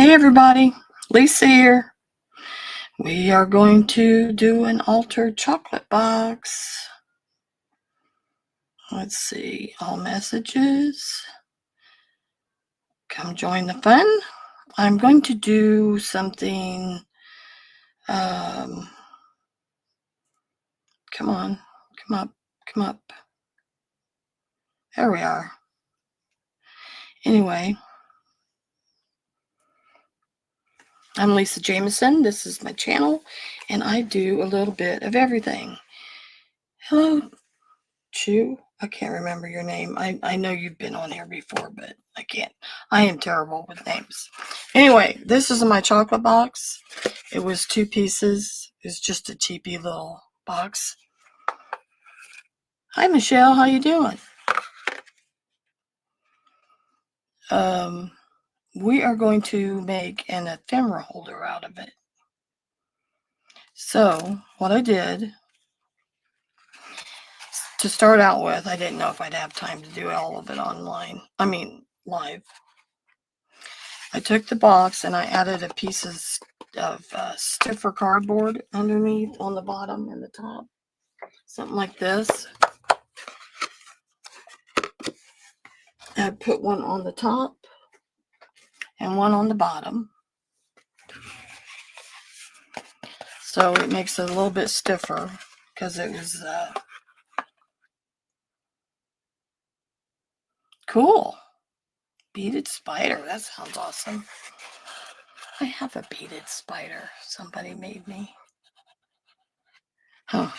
Hey everybody, Lisa here. We are going to do an altered chocolate box. Let's see, all messages. Come join the fun. I'm going to do something, come on, come up. There we are. Anyway, I'm Lisa Jameson. This is my channel, and I do a little bit of everything. Hello, Chu. I can't remember your name. I know you've been on here before, but I can't. I am terrible with names. Anyway, this is my chocolate box. It was 2 pieces. It's just a cheapy little box. Hi, Michelle. How you doing? We are going to make an ephemera holder out of it. So, what I did, to start out with, I didn't know if I'd have time to do all of it live. I took the box and I added a piece of stiffer cardboard underneath on the bottom and the top. Something like this. I put one on the top and one on the bottom. So it makes it a little bit stiffer because it was cool. Beaded spider. That sounds awesome. I have a beaded spider somebody made me. Huh.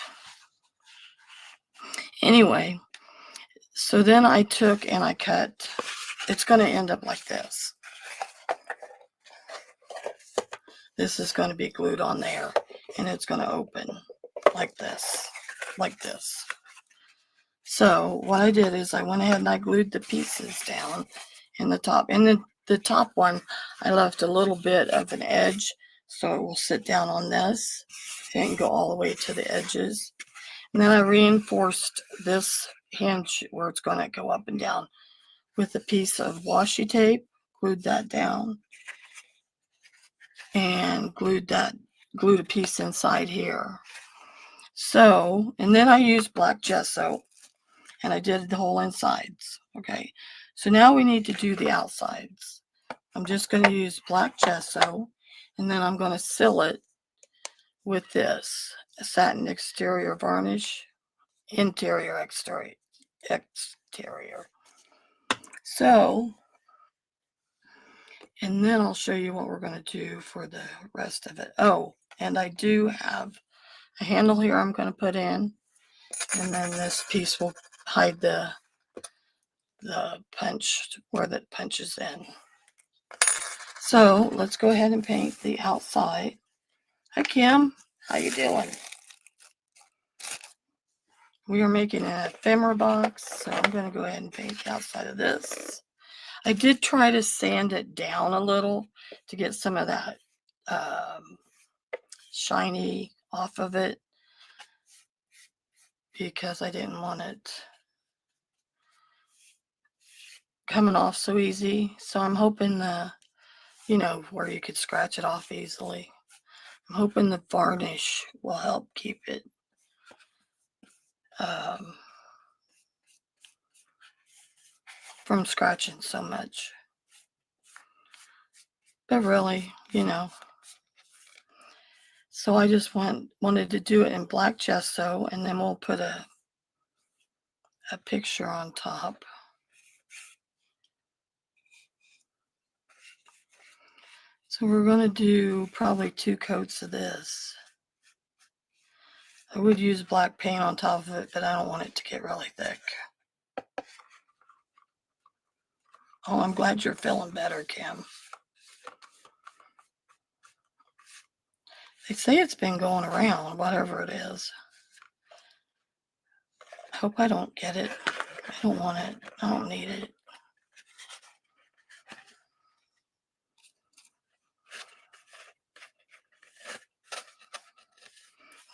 Anyway, so then I took and I cut. It's going to end up like this. This is going to be glued on there, and it's going to open like this, So what I did is I went ahead and I glued the pieces down in the top. And then the top one, I left a little bit of an edge, so it will sit down on this and go all the way to the edges. And then I reinforced this hinge where it's going to go up and down with a piece of washi tape, glued that down, and glued a piece inside here. So, and then I used black gesso and I did the whole insides. Okay, so now we need to do the outsides. I'm just going to use black gesso, and then I'm going to seal it with this satin exterior varnish, interior, exterior. So, and then I'll show you what we're going to do for the rest of it. Oh, and I do have a handle here I'm going to put in, and then this piece will hide the punch where that punches in. So let's go ahead and paint the outside. Hi Kim, how you doing? We are making an ephemera box, so I'm going to go ahead and paint the outside of this. I did try to sand it down a little to get some of that shiny off of it, because I didn't want it coming off so easy. So I'm hoping where you could scratch it off easily. I'm hoping the varnish will help keep it from scratching so much. But really, so I just wanted to do it in black gesso, and then we'll put a picture on top. So we're going to do probably 2 coats of this. I would use black paint on top of it, but I don't want it to get really thick. Oh, I'm glad you're feeling better, Kim. They say it's been going around, whatever it is. I hope I don't get it. I don't want it. I don't need it.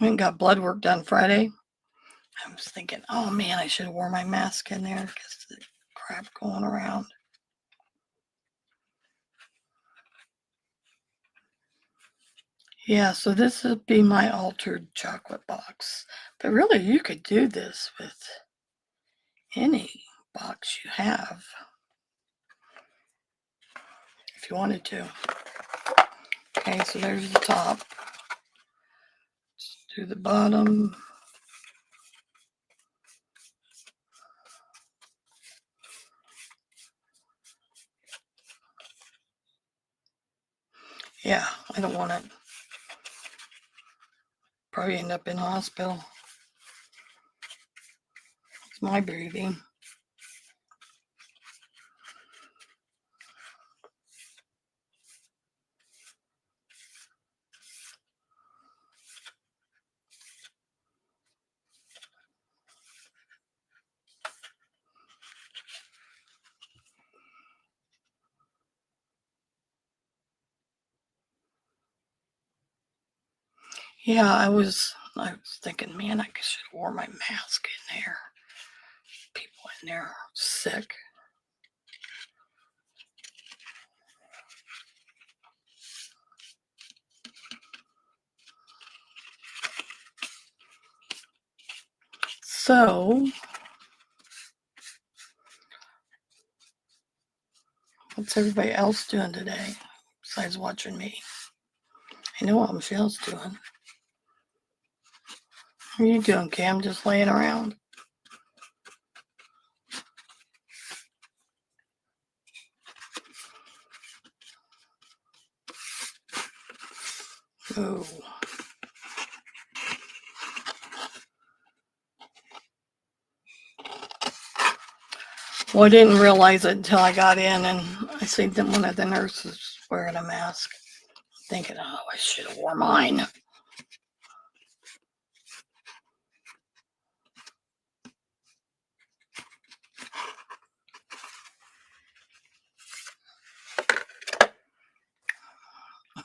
I went and got blood work done Friday. I was thinking, oh man, I should have worn my mask in there because the crap going around. Yeah, so this would be my altered chocolate box. But really, you could do this with any box you have if you wanted to. Okay, so there's the top. Let's do the bottom. Yeah, I don't want to probably end up in hospital. It's my breathing. Yeah, I was thinking, man, I should have wore my mask in there. People in there are sick. So, what's everybody else doing today besides watching me? I know what Michelle's doing. What are you doing, Cam? Just laying around? Oh. Well, I didn't realize it until I got in and I seen one of the nurses wearing a mask. Thinking, oh, I should have worn mine.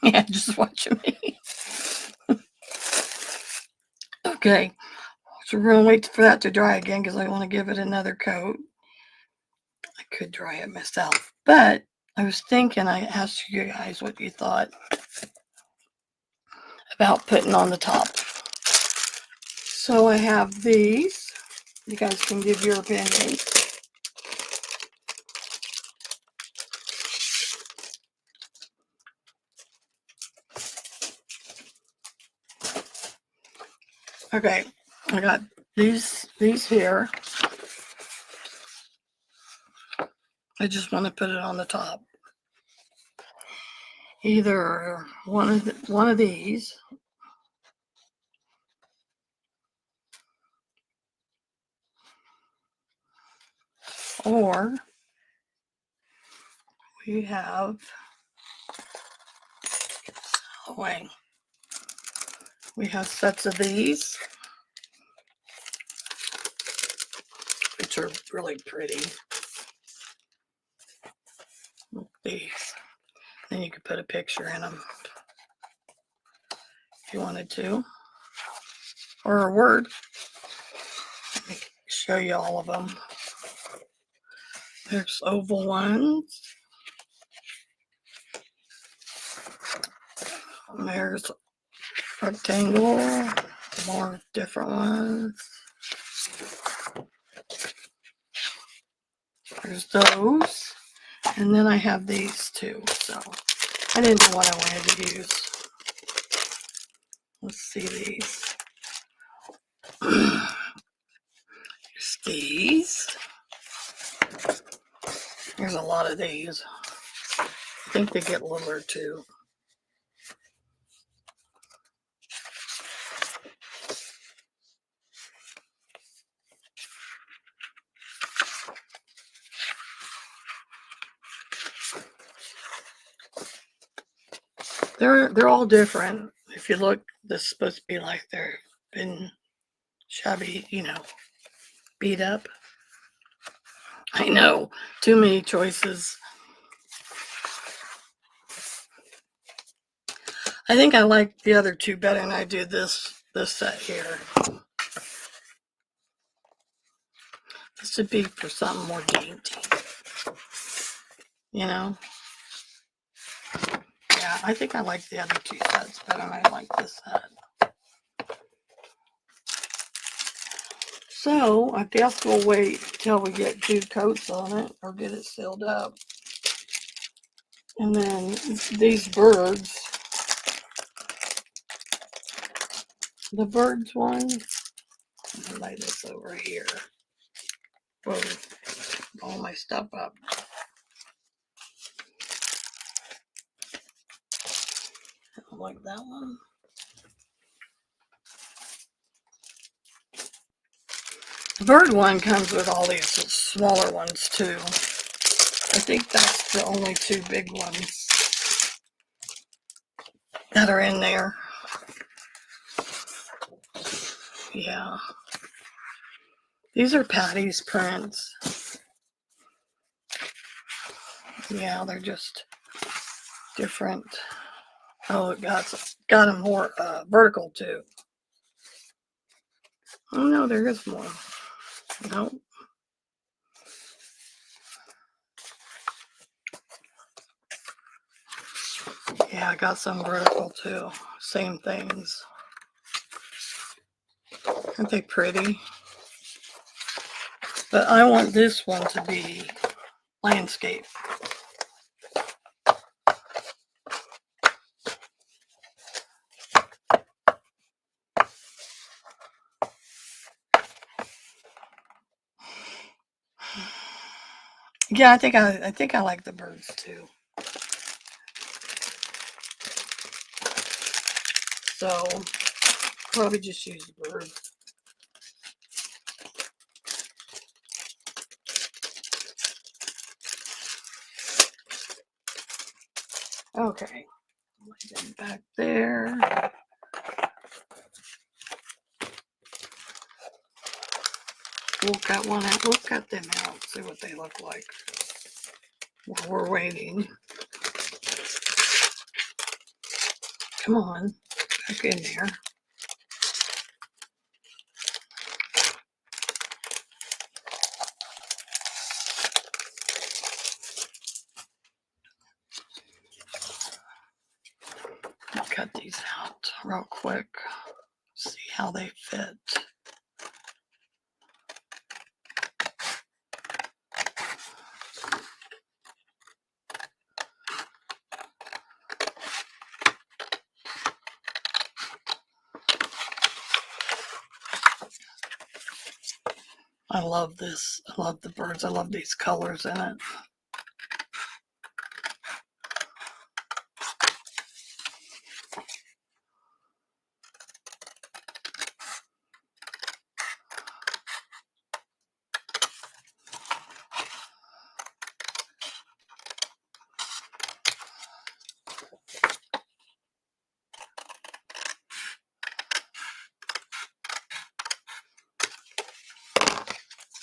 Yeah, just watching me. Okay, so we're gonna wait for that to dry again because I want to give it another coat. I could dry it myself, but I was thinking I asked you guys what you thought about putting on the top. So I have these. You guys can give your opinion. Okay, I got these here. I just want to put it on the top. Either one of these, or we have, oh wait, we have sets of these, which are really pretty. These. Then you could put a picture in them if you wanted to, or a word. Let me show you all of them. There's oval ones. There's rectangle, more different ones. There's those. And then I have these too. So I didn't know what I wanted to use. Let's see these. There's these. There's a lot of these. I think they get littler too. They're all different. If you look, this is supposed to be like they've been shabby, beat up. I know, too many choices. I think I like the other two better than I do this set here. This would be for something more dainty. Yeah. I think I like the other two sets better than I like this set. So I guess we'll wait till we get 2 coats on it or get it sealed up. And then these birds, the birds one, I'm gonna lay this over here. Whoa, all my stuff up. I don't like that one. The bird one comes with all these smaller ones too. I think that's the only 2 big ones that are in there. Yeah. These are Patty's prints. Yeah, they're just different. Oh, it got them more vertical too. Oh no, there is more. Nope. Yeah, I got some vertical too. Same things. Aren't they pretty? But I want this one to be landscape. Yeah, I think I like the birds too. So probably just use birds. Okay, lay them back there. We'll cut one out. We'll cut them out. See what they look like while we're waiting. Come on, back in there. I'll cut these out real quick. See how they fit. I love this. I love the birds. I love these colors in it.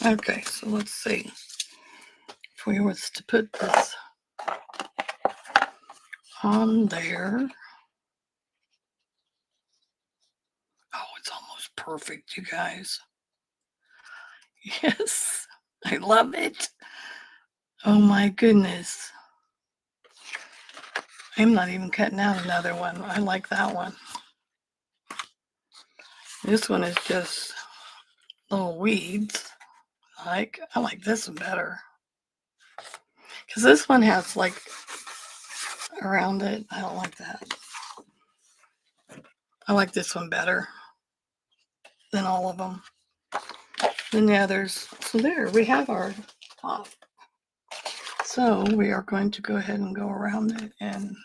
Okay, so let's see. If we was to put this on there. Oh, it's almost perfect, you guys. Yes, I love it. Oh my goodness. I'm not even cutting out another one. I like that one. This one is just little weeds. I like this one better. Because this one has like around it. I don't like that. I like this one better than all of them. Than the others. So there, we have our top. So we are going to go ahead and go around it in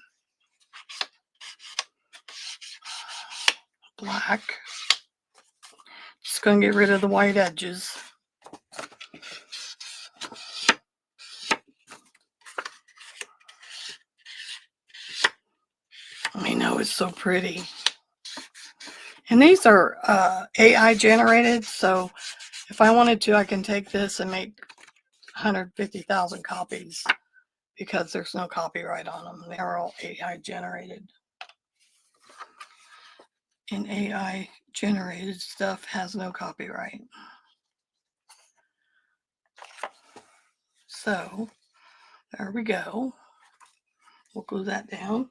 black. Just going to get rid of the white edges. I know it's so pretty. And these are AI generated, so if I wanted to, I can take this and make 150,000 copies because there's no copyright on them. They're all AI generated. And AI generated stuff has no copyright. So there we go. We'll glue that down.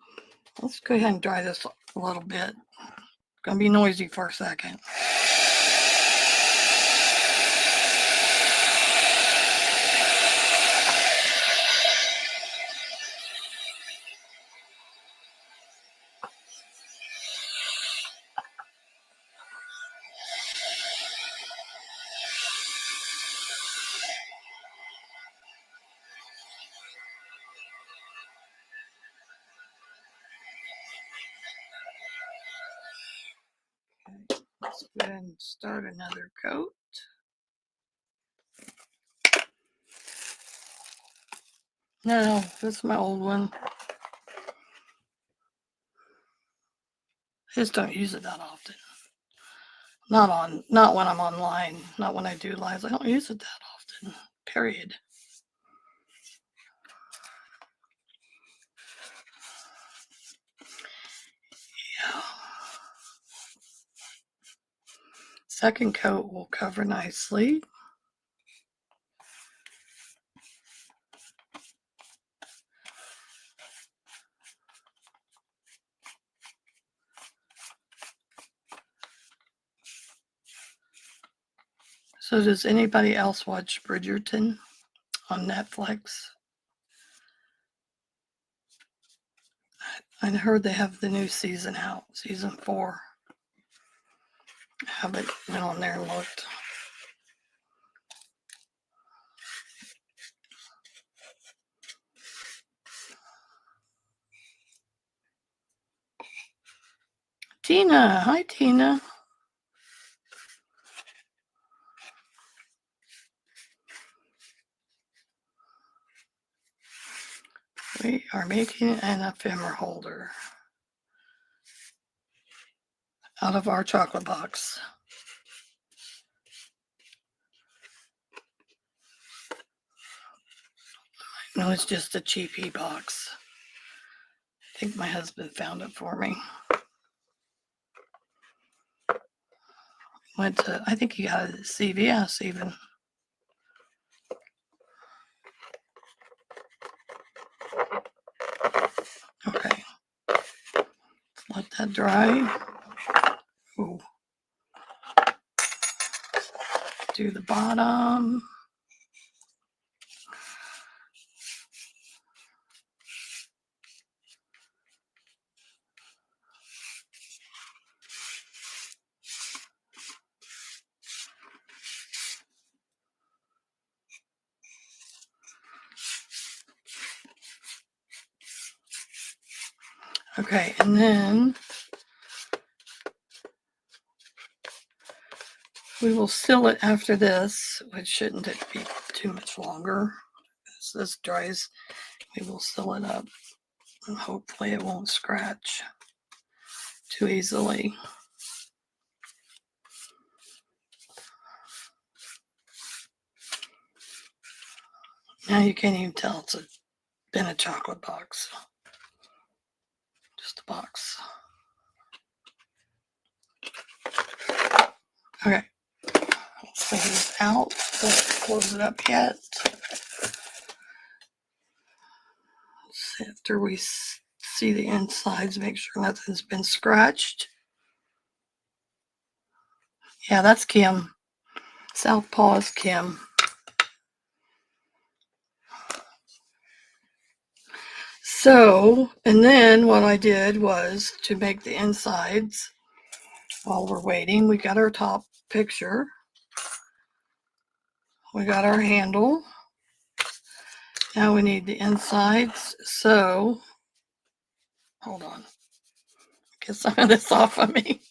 Let's go ahead and dry this a little bit. It's gonna be noisy for a second. Let's go ahead and start another coat. No, this is my old one. I just don't use it that often. Not when I'm online, not when I do lives. I don't use it that often, period. Yeah. Second coat will cover nicely. So does anybody else watch Bridgerton on Netflix? I heard they have the new season out, season 4. I haven't went on there and looked. Tina, hi Tina. We are making an ephemera holder out of our chocolate box. No, it's just a cheapy box. I think my husband found it for me. Went to, I think he got it at CVS even. Okay. Let that dry. Ooh. Do the bottom. Okay, and then we will seal it after this, which shouldn't be too much longer. As this dries, we will seal it up, and hopefully it won't scratch too easily. Now you can't even tell it's been a chocolate box. Just a box. Okay, let's take this out. Don't close it up yet. See after we see the insides, make sure nothing's been scratched. Yeah, that's Kim. Southpaw is Kim. So, and then what I did was to make the insides, while we're waiting, we got our top picture. We got our handle. Now we need the insides. So, hold on. Get some of this off of me.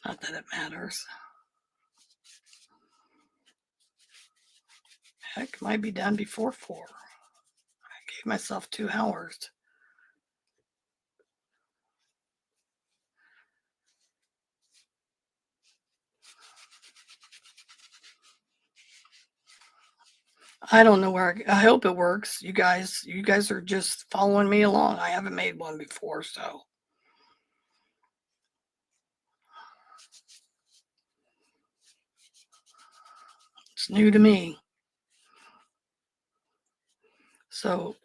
Not that it matters. Heck, it might be done before 4. I gave myself 2 hours. I don't know where I hope it works. You guys are just following me along. I haven't made one before, so it's new to me. So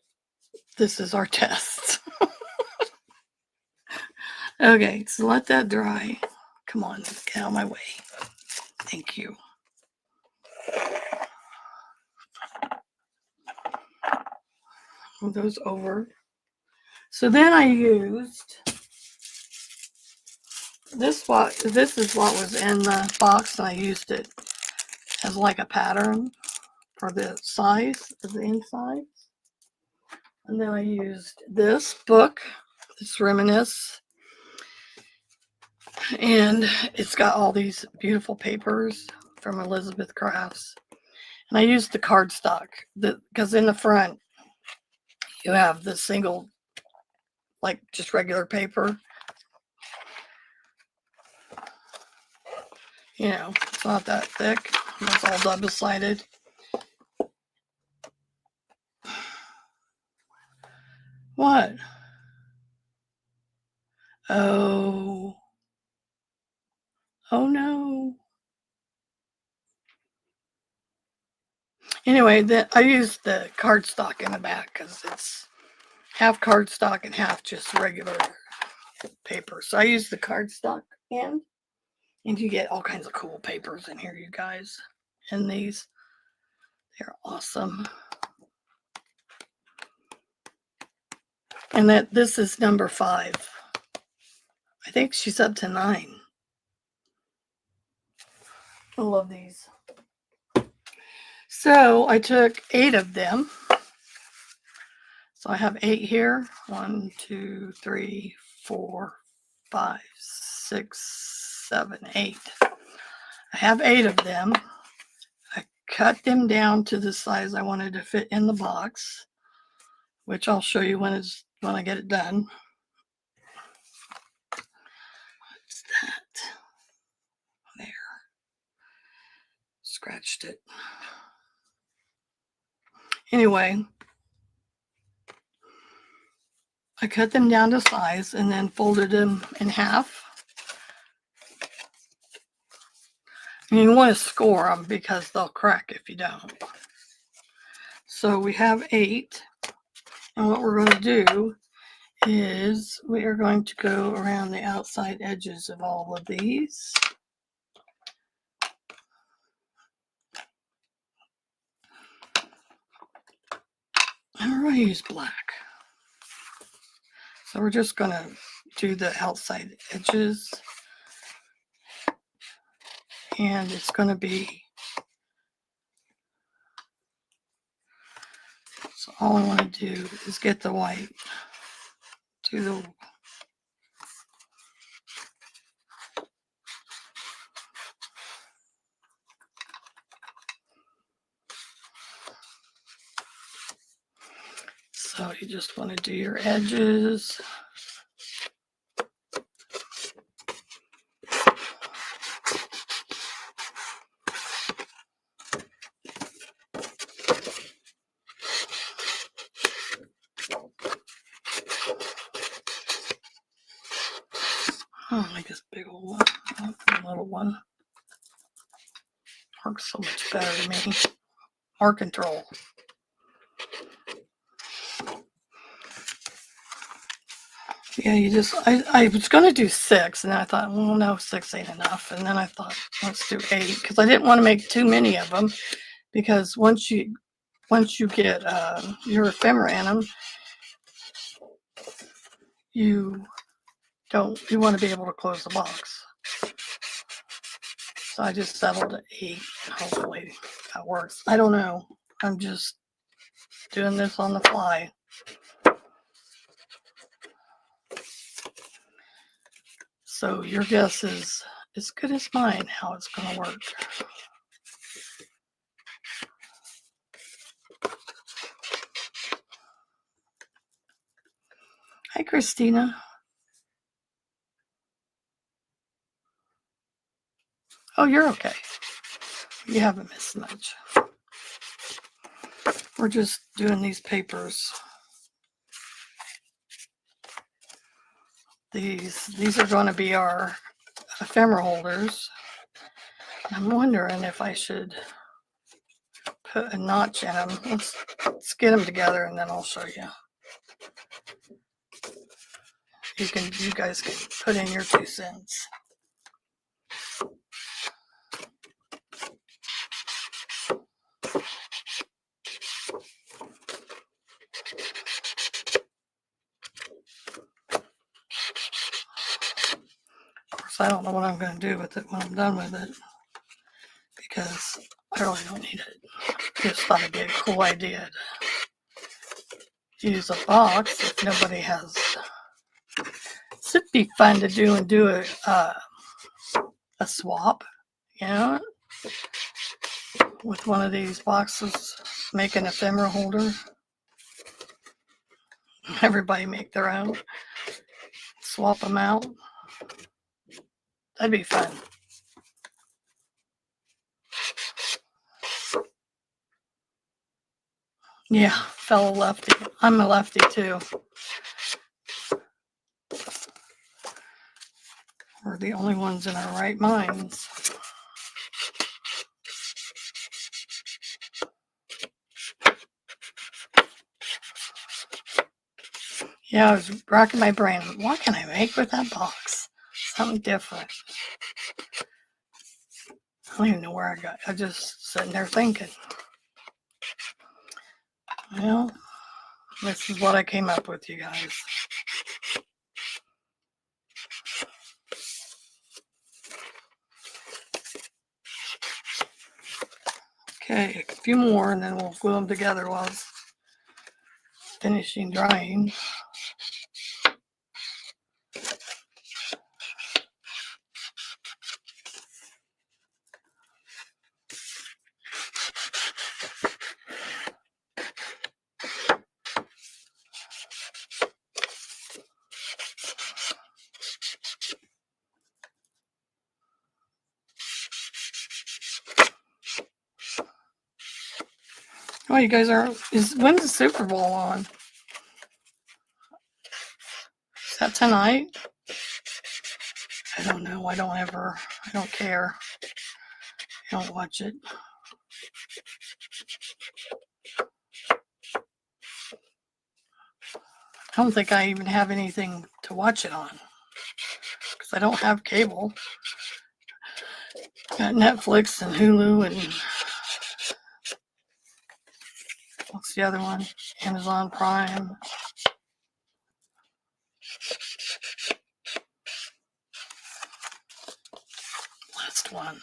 this is our test. Okay, so let that dry. Come on, get out of my way. Thank you. Move those over. So then I used this. This is what was in the box, and I used it as like a pattern for the size of the insides. And then I used this book, this Reminisce, and it's got all these beautiful papers from Elizabeth Crafts. And I used the cardstock because in the front you have the single, like just regular paper. You know, it's not that thick. It's all double-sided. What? Oh. Oh no. Anyway, I used the cardstock in the back because it's half cardstock and half just regular paper. So I used the cardstock end, and you get all kinds of cool papers in here, you guys. And these, they're awesome. And this is number 5. I think she's up to 9. I love these. So I took 8 of them. So I have 8 here. 1, 2, 3, 4, 5, 6, 7, 8. I have 8 of them. I cut them down to the size I wanted to fit in the box, which I'll show you when I get it done. What's that? There. Scratched it. Anyway, I cut them down to size and then folded them in half. And you want to score them because they'll crack if you don't. So we have 8. And what we're going to do is we are going to go around the outside edges of all of these. And we're going to use black. So we're just going to do the outside edges. And it's going to be, so all I want to do is get the white to the, so you just want to do your edges. I'll make this big old one, not the little one. Works so much better to me. More control. Yeah, you just, I was going to do 6, and then I thought, well, no, 6 ain't enough. And then I thought, let's do 8, because I didn't want to make too many of them, because once you get your ephemera in them, you want to be able to close the box. So I just settled at 8. Hopefully that works. I don't know. I'm just doing this on the fly. So your guess is as good as mine how it's going to work. Hi, Christina. Oh, you're okay. You haven't missed much. We're just doing these papers. These are going to be our ephemera holders. I'm wondering if I should put a notch in them. Let's get them together and then I'll show you. you guys can put in your 2 cents. Of course, I don't know what I'm going to do with it when I'm done with it, because I really don't need it. Just thought it'd be a cool idea to use a box if nobody has. It'd be fun to do a swap, you know, with one of these boxes. Make an ephemera holder. Everybody make their own. Swap them out. That'd be fun. Yeah, fellow lefty. I'm a lefty too. We're the only ones in our right minds. Yeah, I was racking my brain. What can I make with that box? Something different. I don't even know where I got. I just sitting there thinking. Well, this is what I came up with, you guys. Okay, a few more and then we'll glue them together while it's finishing drying. Oh, you guys are, when's the Super Bowl on? Is that tonight? I don't know. I don't care. I don't watch it. I don't think I even have anything to watch it on, because I don't have cable. Got Netflix and Hulu and what's the other one? Amazon Prime. Last one.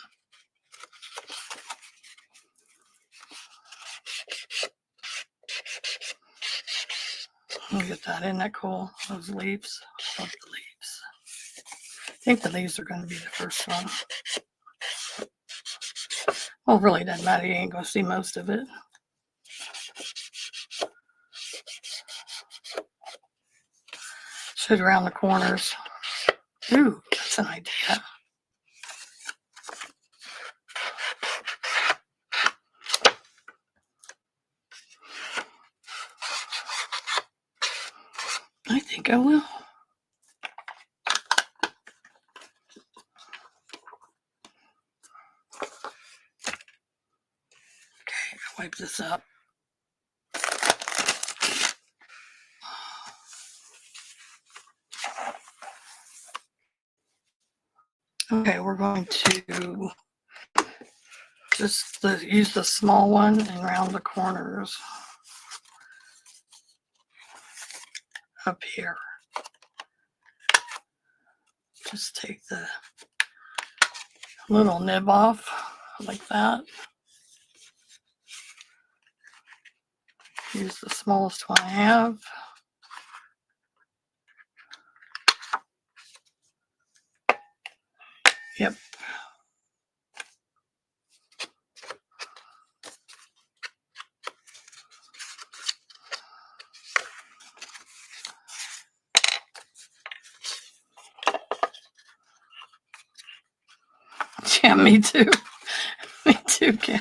Look at that. Isn't that cool? Those leaves. I love the leaves. I think the leaves are going to be the first one. Well, it really doesn't matter. You ain't going to see most of it. Should around the corners. Ooh, that's an idea. I think I will. Okay, wipe this up. Okay, we're going to just use the small one and round the corners up here. Just take the little nib off like that. Use the smallest one I have. Yep. Yeah, me too. Me too, Kim.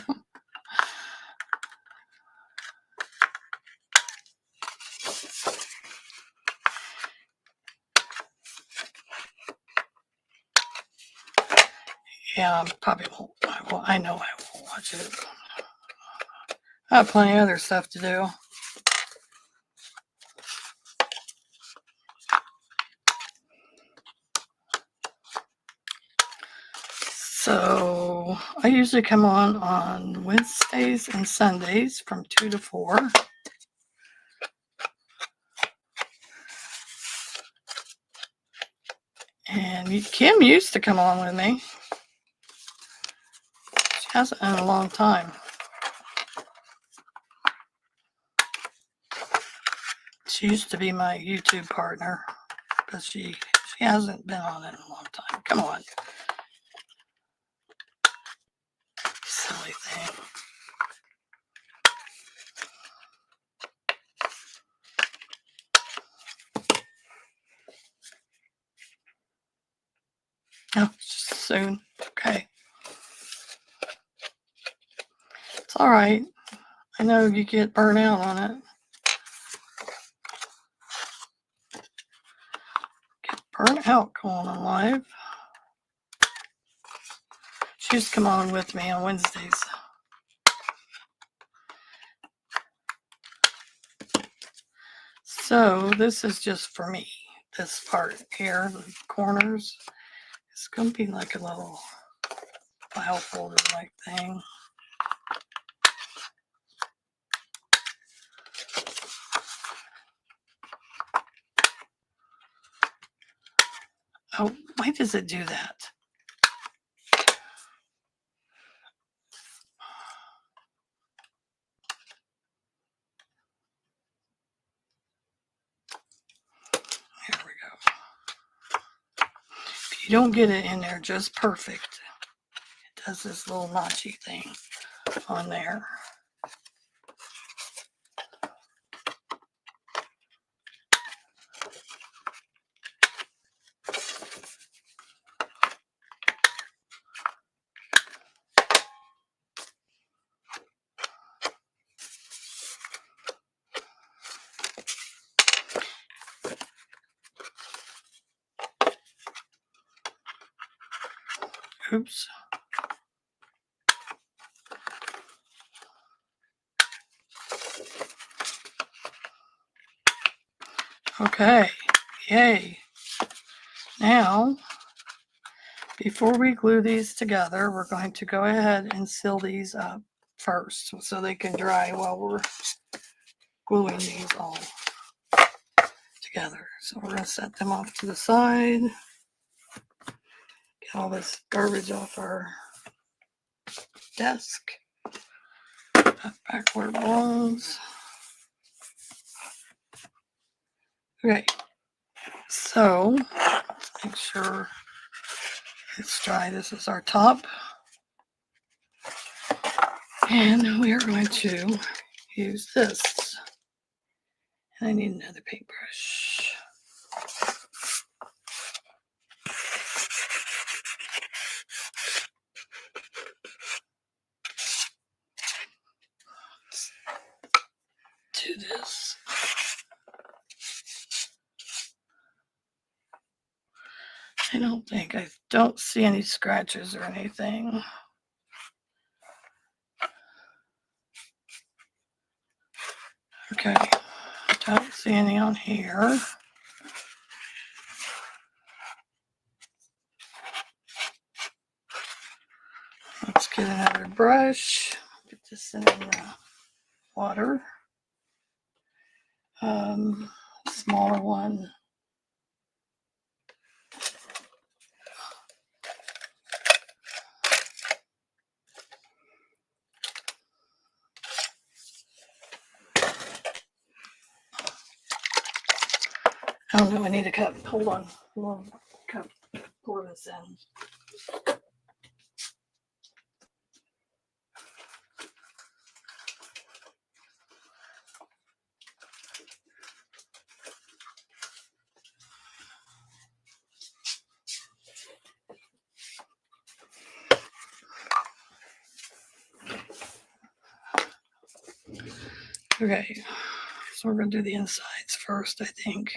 Yeah, I probably won't. I know I won't watch it. I have plenty of other stuff to do. I usually come on Wednesdays and Sundays from 2 to 4. And Kim used to come on with me. She hasn't in a long time. She used to be my YouTube partner, but she hasn't been on it in a long time. Come on. Silly thing. Oh, soon. Okay. It's all right. I know you get burnt out on it. Get burnt out going on live. She used to come on with me on Wednesdays. So this is just for me. This part here, the corners, it's going to be like a little file folder like thing. Oh, why does it do that? Here we go. If you don't get it in there just perfect, it does this little notchy thing on there. Oops. Okay, yay. Now, before we glue these together, we're going to go ahead and seal these up first so they can dry while we're gluing these all together. So we're going to set them off to the side. Get all this garbage off our desk. Put that back where it belongs. Okay, so let's make sure it's dry. This is our top. And we are going to use this. And I need another paintbrush. Do this. I don't see any scratches or anything. Okay, don't see any on here. Let's get another brush. Put this in the water. Smaller one. Oh no, I need a cup. Hold on. Cup. Pour this in. Okay, so we're going to do the insides first, I think.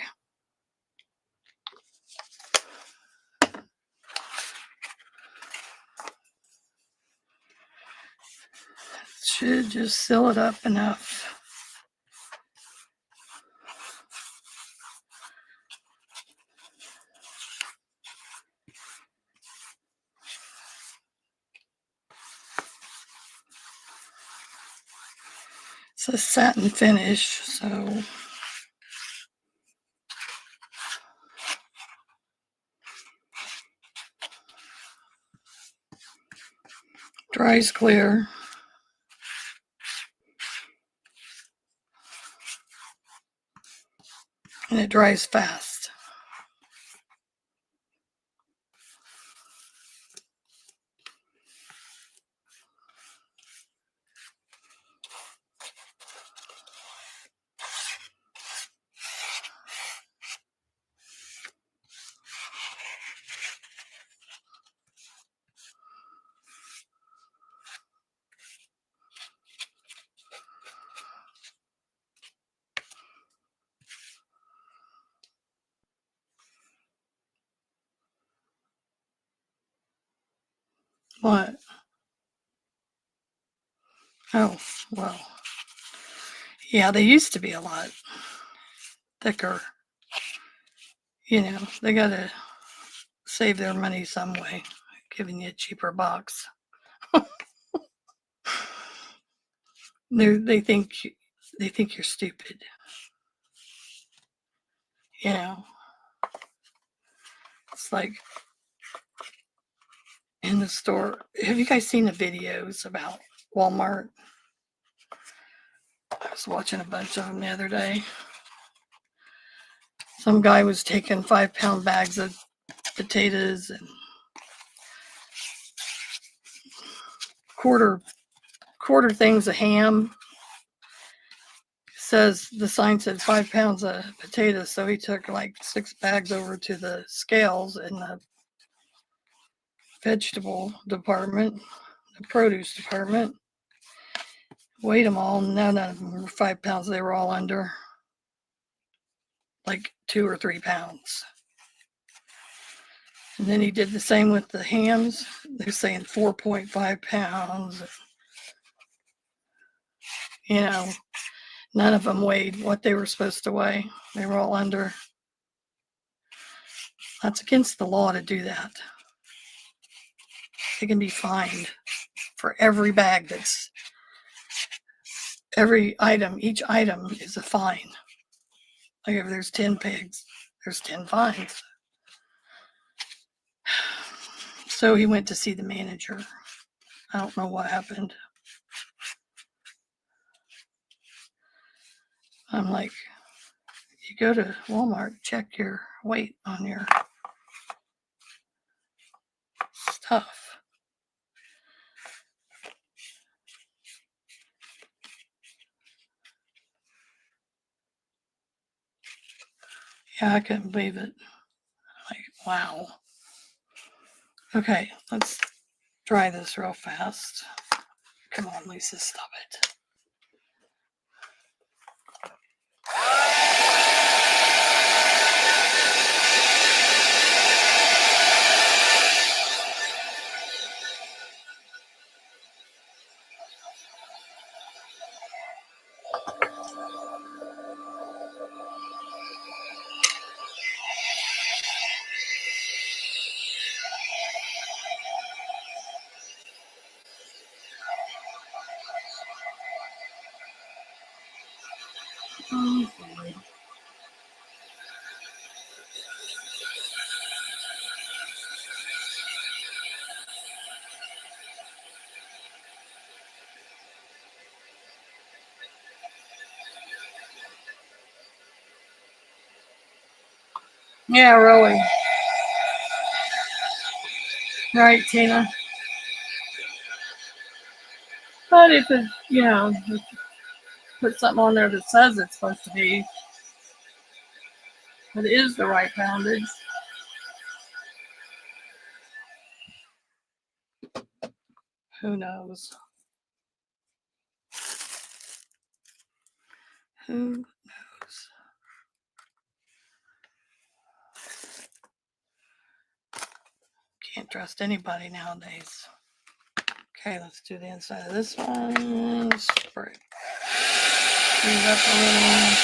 Should just seal it up enough. says satin finish, so dries clear. And it dries fast. What? Oh, well. Yeah, they used to be a lot thicker. You know, they gotta save their money some way, giving you a cheaper box. They think you're stupid. You know, it's like in the store. Have you guys seen the videos about Walmart? I was watching a bunch of them the other day. Some guy was taking 5-pound bags of potatoes and quarter things of ham. Says the sign said 5 pounds of potatoes, so he took like 6 bags over to the scales in the vegetable department, the produce department. Weighed them all, and none of them were 5 pounds. They were all under like 2 or 3 pounds. And then he did the same with the hams. They're saying 4.5 pounds. You know, none of them weighed what they were supposed to weigh. They were all under. That's against the law to do that. They can be fined for every bag that's every item. Each item is a fine. Like if there's 10 pigs, there's 10 fines. So he went to see the manager. I don't know what happened. I'm like, you go to Walmart, check your weight on your stuff. Yeah, I couldn't believe it. Like, wow. Okay, let's dry this real fast. Come on, Lisa, stop it. Oh, boy. Yeah, really. Right, Tina. But if it, put something on there that says it's supposed to be, it is the right poundage. Who knows? Who knows? Can't trust anybody nowadays. Okay, let's do the inside of this one. Spray. Clean up a little.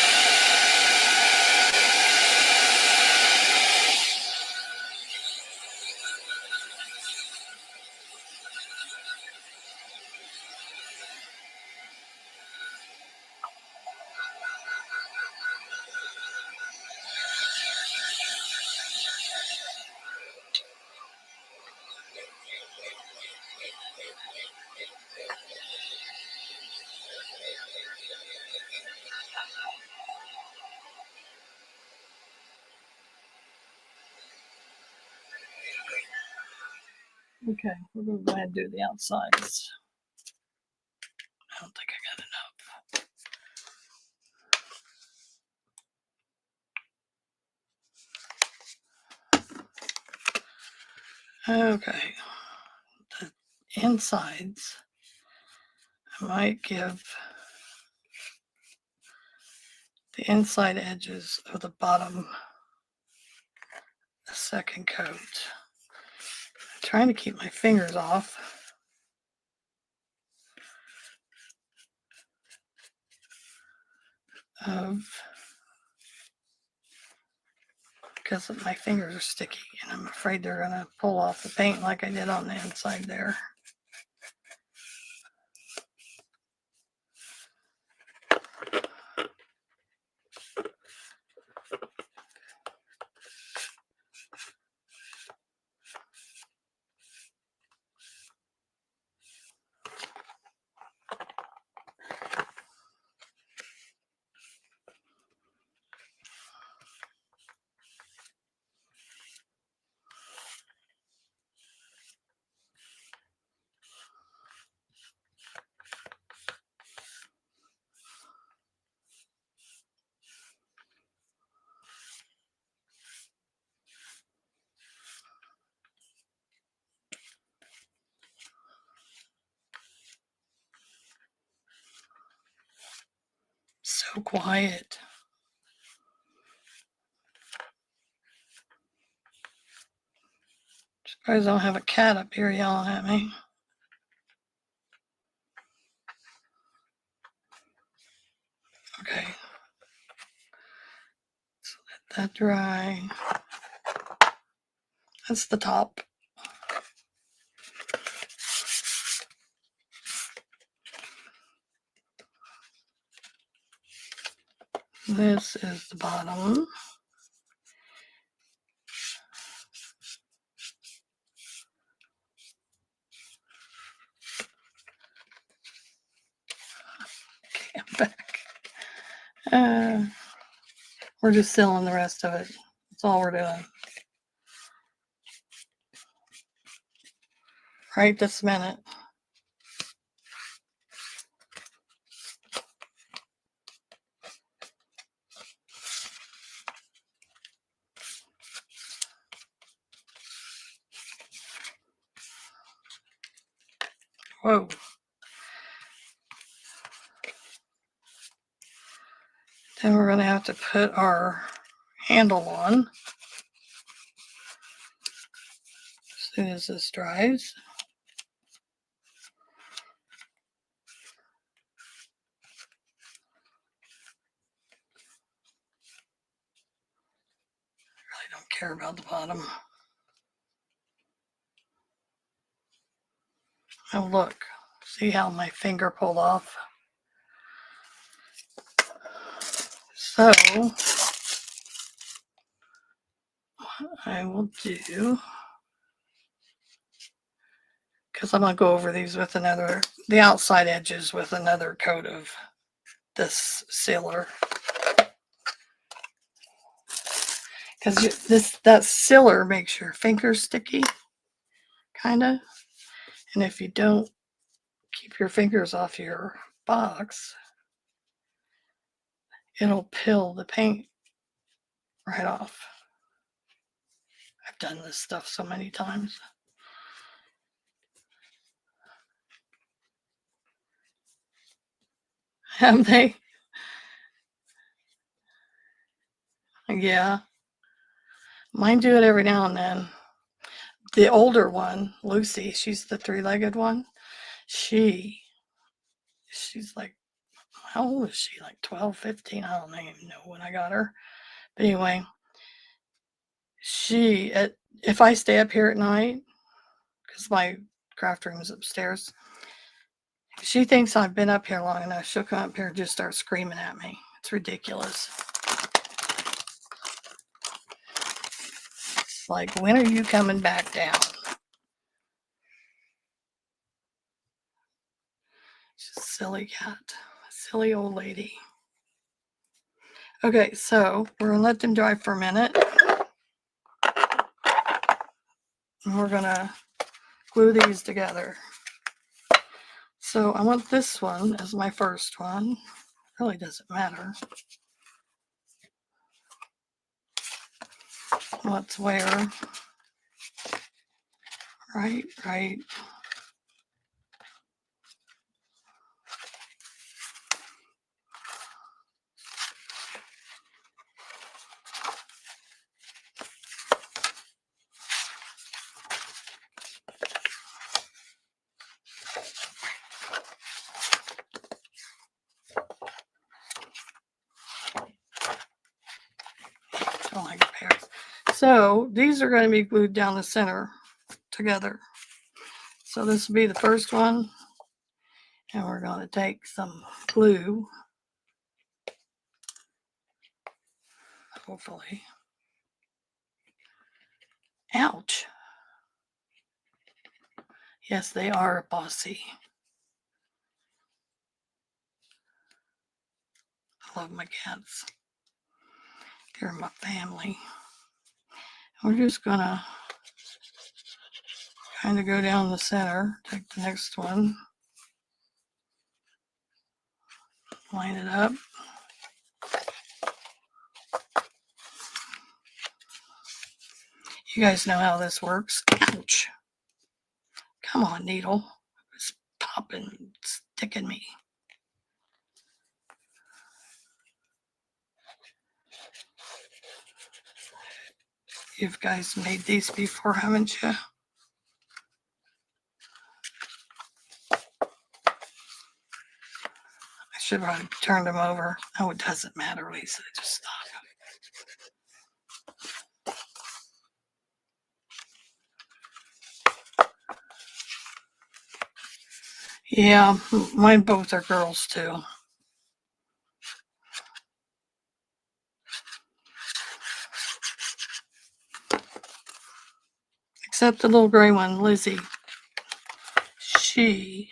Okay, we're going to go ahead and do the outsides. I don't think I got enough. Okay, the insides, I might give the inside edges of the bottom a second coat. I'm trying to keep my fingers off. Because my fingers are sticky and I'm afraid they're going to pull off the paint like I did on the inside there. So quiet. Surprised I don't have a cat up here yelling at me. Okay. So let that dry. That's the top. This is the bottom. Okay, I'm back. We're just sealing the rest of it. That's all we're doing. Right this minute. Whoa. Then we're going to have to put our handle on as soon as this dries. I don't care about the bottom. Oh, look. See how my finger pulled off? So, I will do, because I'm going to go over these with the outside edges with another coat of this sealer. Because that sealer makes your fingers sticky, kind of. And if you don't keep your fingers off your box, it'll peel the paint right off. I've done this stuff so many times. Have they? Yeah. Mine do it every now and then. The older one, Lucy, she's the three-legged one. She's like, how old is she? Like 12, 15? I don't even know when I got her. But anyway, if I stay up here at night, because my craft room is upstairs, if she thinks I've been up here long enough, she'll come up here and just start screaming at me. It's ridiculous. It's like, when are you coming back down? She's a silly cat. A silly old lady. Okay, so we're going to let them dry for a minute. And we're going to glue these together. So I want this one as my first one. It really doesn't matter what's where. Right. Don't like pairs. So these are going to be glued down the center together. So this will be the first one. And we're going to take some glue, hopefully. Ouch. Yes, they are bossy. I love my cats. They're my family. We're just going to kind of go down the center. Take the next one. Line it up. You guys know how this works. Ouch. Come on, needle. It's popping, sticking me. You guys made these before, haven't you? I should have turned them over. Oh, it doesn't matter, Lisa. Just stop. Yeah, mine both are girls too. Except the little gray one, Lizzie. She's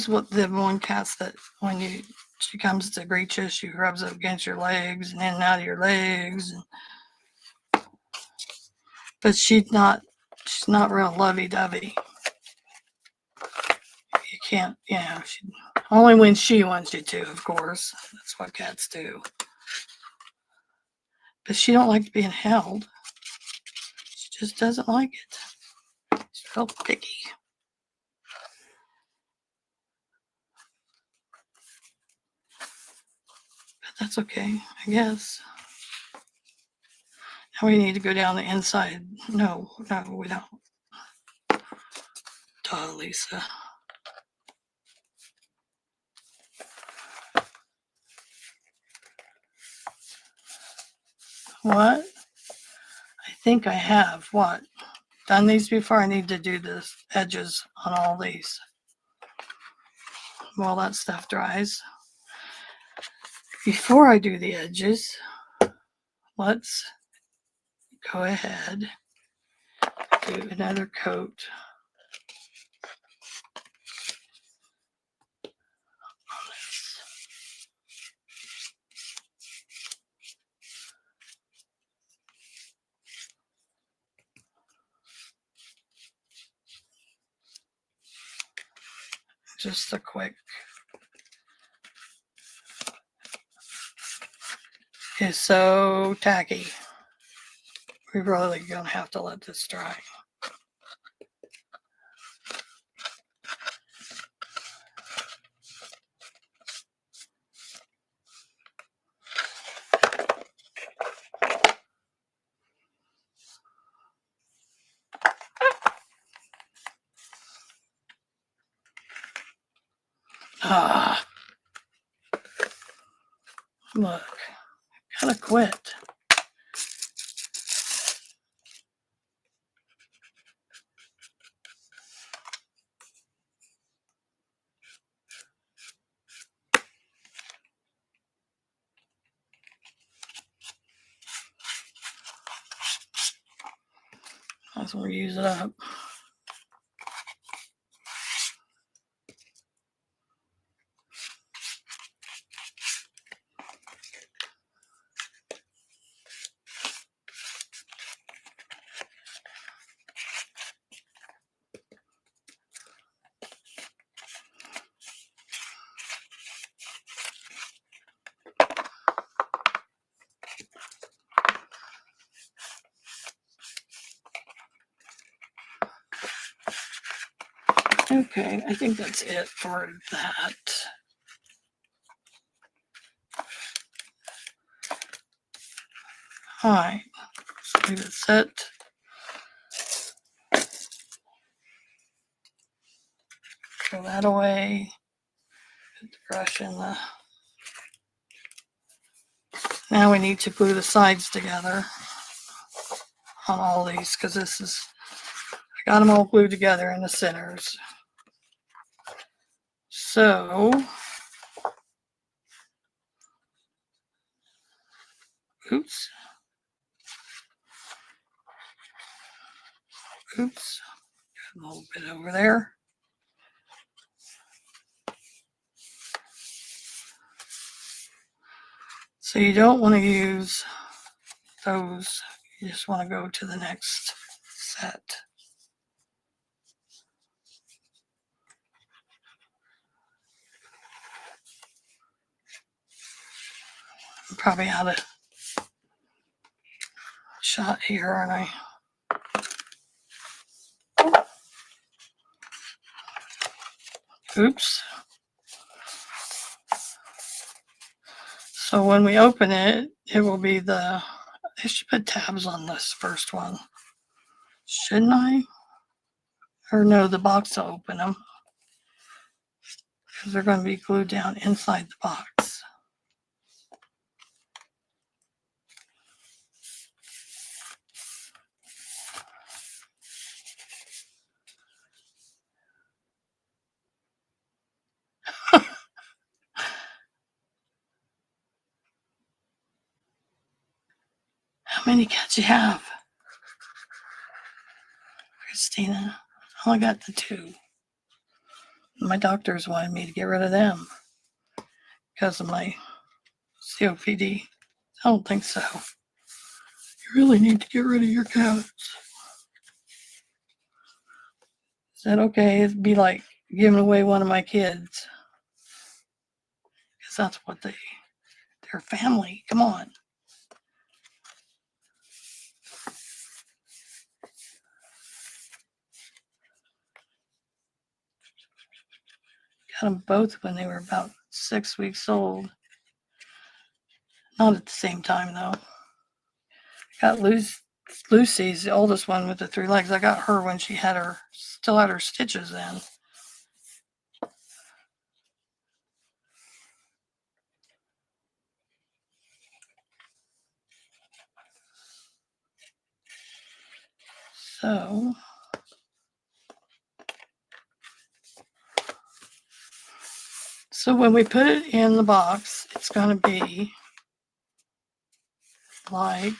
what the one cat that when she comes to greet you, she rubs up against your legs and in and out of your legs. But she's not real lovey-dovey. You can't, only when she wants you to, of course. That's what cats do. But she don't like being held. She just doesn't like it. She's real picky. But that's okay, I guess. Now we need to go down the inside. No, we don't. Duh, Lisa. What? I think I have. What? Done these before? I need to do the edges on all these while that stuff dries. Before I do the edges, let's go ahead, do another coat on this. Just a quick. It's so tacky. We're really gonna have to let this dry. Ah, look, gotta quit. Might as well use it up. Okay, I think that's it for that. All right, so leave it set. Throw that away. Put the brush in the. Now we need to glue the sides together on all these because this is, I got them all glued together in the centers. So, oops. Oops. Got a little bit over there. So you don't want to use those. You just want to go to the next set. I'm probably out of shot here, aren't I? Oops. So when we open it, it will be I should put tabs on this first one. Shouldn't I? Or no, the box will open them. Because they're going to be glued down inside the box. How many cats you have? Christina? I only got the 2. My doctors wanted me to get rid of them because of my COPD. I don't think so. You really need to get rid of your cats. Is that okay? It'd be like giving away one of my kids. Because that's what they're family. Come on. Got them both when they were about 6 weeks old. Not at the same time, though. Got Lucy's the oldest one with the 3 legs. I got her when she still had her stitches in. So when we put it in the box, it's going to be like,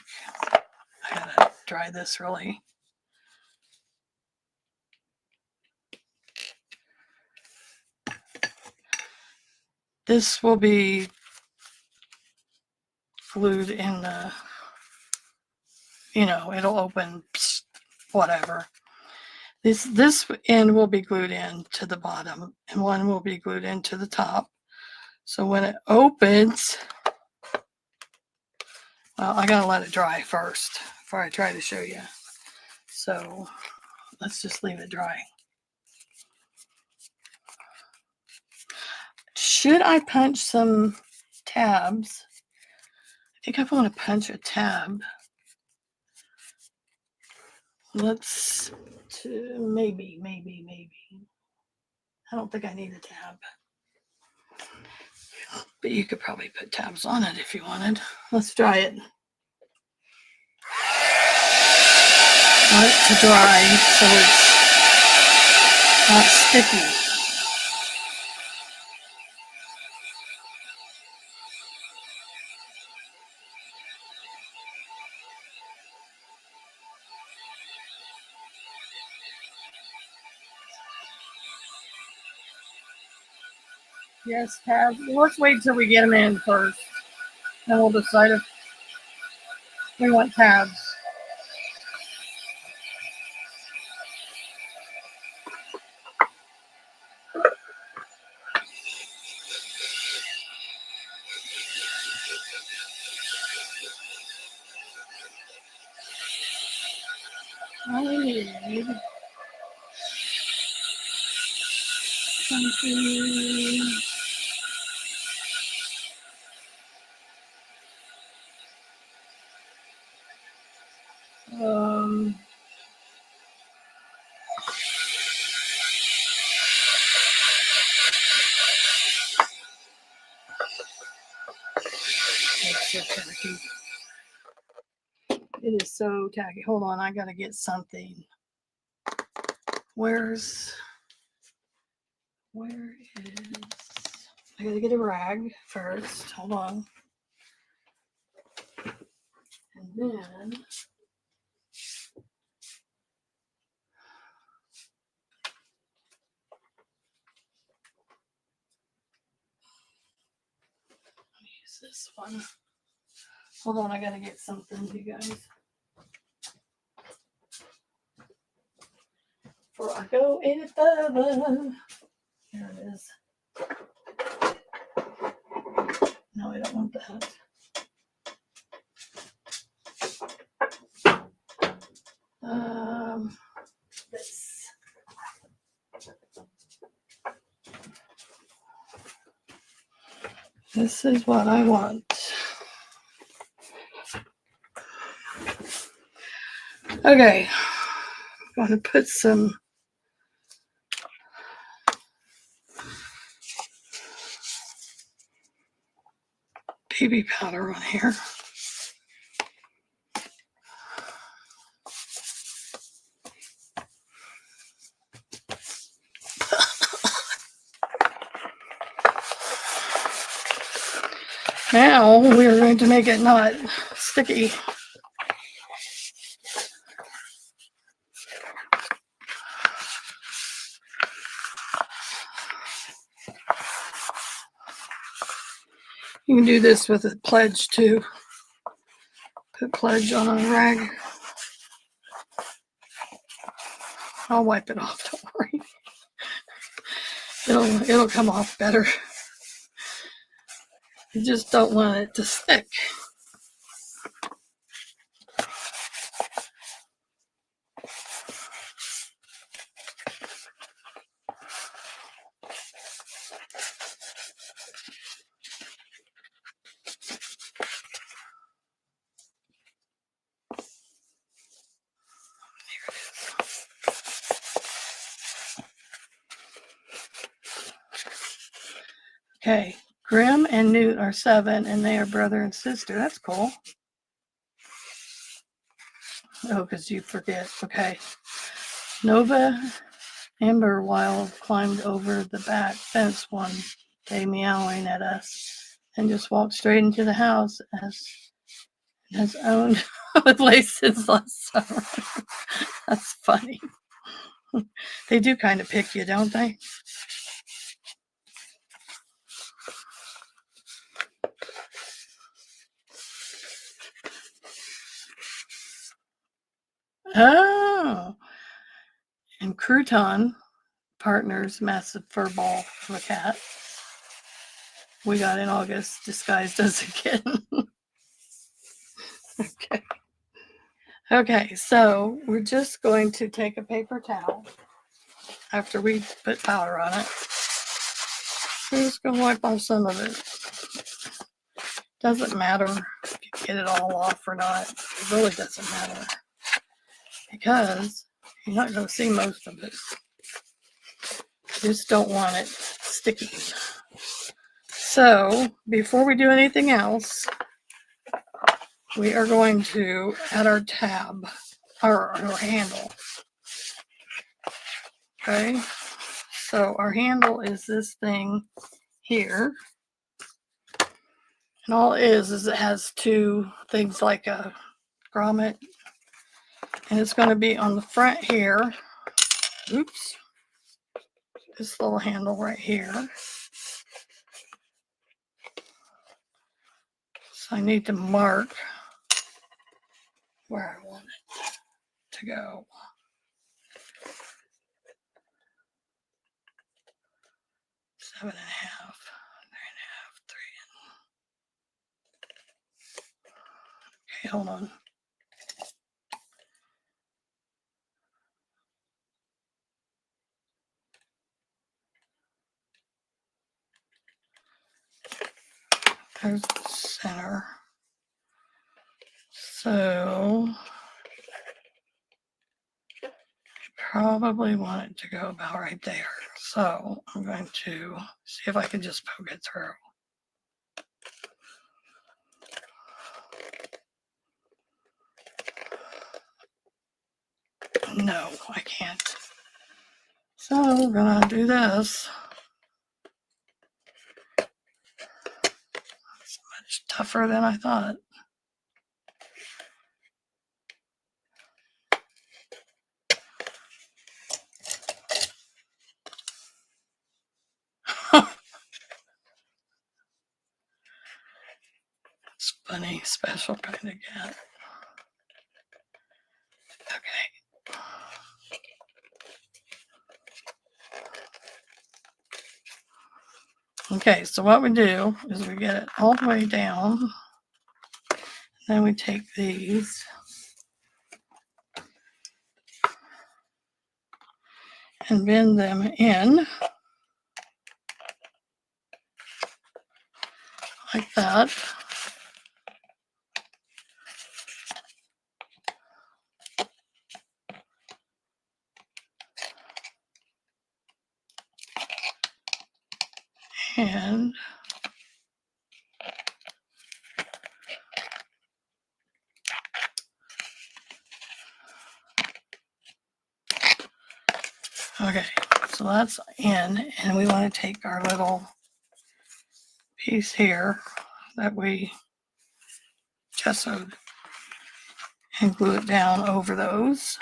I gotta dry this really. This will be glued in the, it'll open, whatever. This end will be glued in to the bottom and one will be glued into the top. So when it opens, well, I gotta let it dry first before I try to show you. So let's just leave it dry. Should I punch some tabs? I think I want to punch a tab. Let's maybe. I don't think I need a tab. But you could probably put tabs on it if you wanted. Let's try it. Want it to dry so it's not sticky. Yes, tabs. Let's wait till we get them in first. Then we'll decide if we want tabs. I need something. It's so tacky. It is so tacky. Hold on, I gotta get something. Where is? I gotta get a rag first. Hold on. And then use this one. Hold on, I gotta get something, you guys. Before I go any further. Here it is. No, I don't want that. This. This is what I want. Okay, I'm going to put some baby powder on here. Now we're going to make it not sticky. You can do this with a pledge too. Put pledge on a rag. I'll wipe it off, don't worry. It'll come off better. You just don't want it to stick. Okay, Grim and Newt are 7, and they are brother and sister. That's cool. Oh, because you forget. Okay. Nova Amberwild climbed over the back fence one day, meowing at us, and just walked straight into the house as owned the place since last summer. That's funny. They do kind of pick you, don't they? Oh, and Crouton Partners massive fur ball of a cat we got in August, disguised as a kitten. Okay, so we're just going to take a paper towel after we put powder on it. We're just going to wipe off some of it. Doesn't matter if you get it all off or not. It really doesn't matter because you're not going to see most of it. You just don't want it sticky. So before we do anything else, we are going to add our tab, our handle. Okay, so our handle is this thing here. And all it is it has two things like a grommet. And it's going to be on the front here. Oops. This little handle right here. So I need to mark where I want it to go. Seven and a half, 9.5, 3. Okay, hold on. There's the center. So probably want it to go about right there. So I'm going to see if I can just poke it through. No, I can't. So we're gonna do this. It's much tougher than I thought. It's funny, special kind of cat. Okay. Okay, so what we do is we get it all the way down. Then we take these and bend them in like that. And okay, so that's in, and we want to take our little piece here that we gessoed and glue it down over those.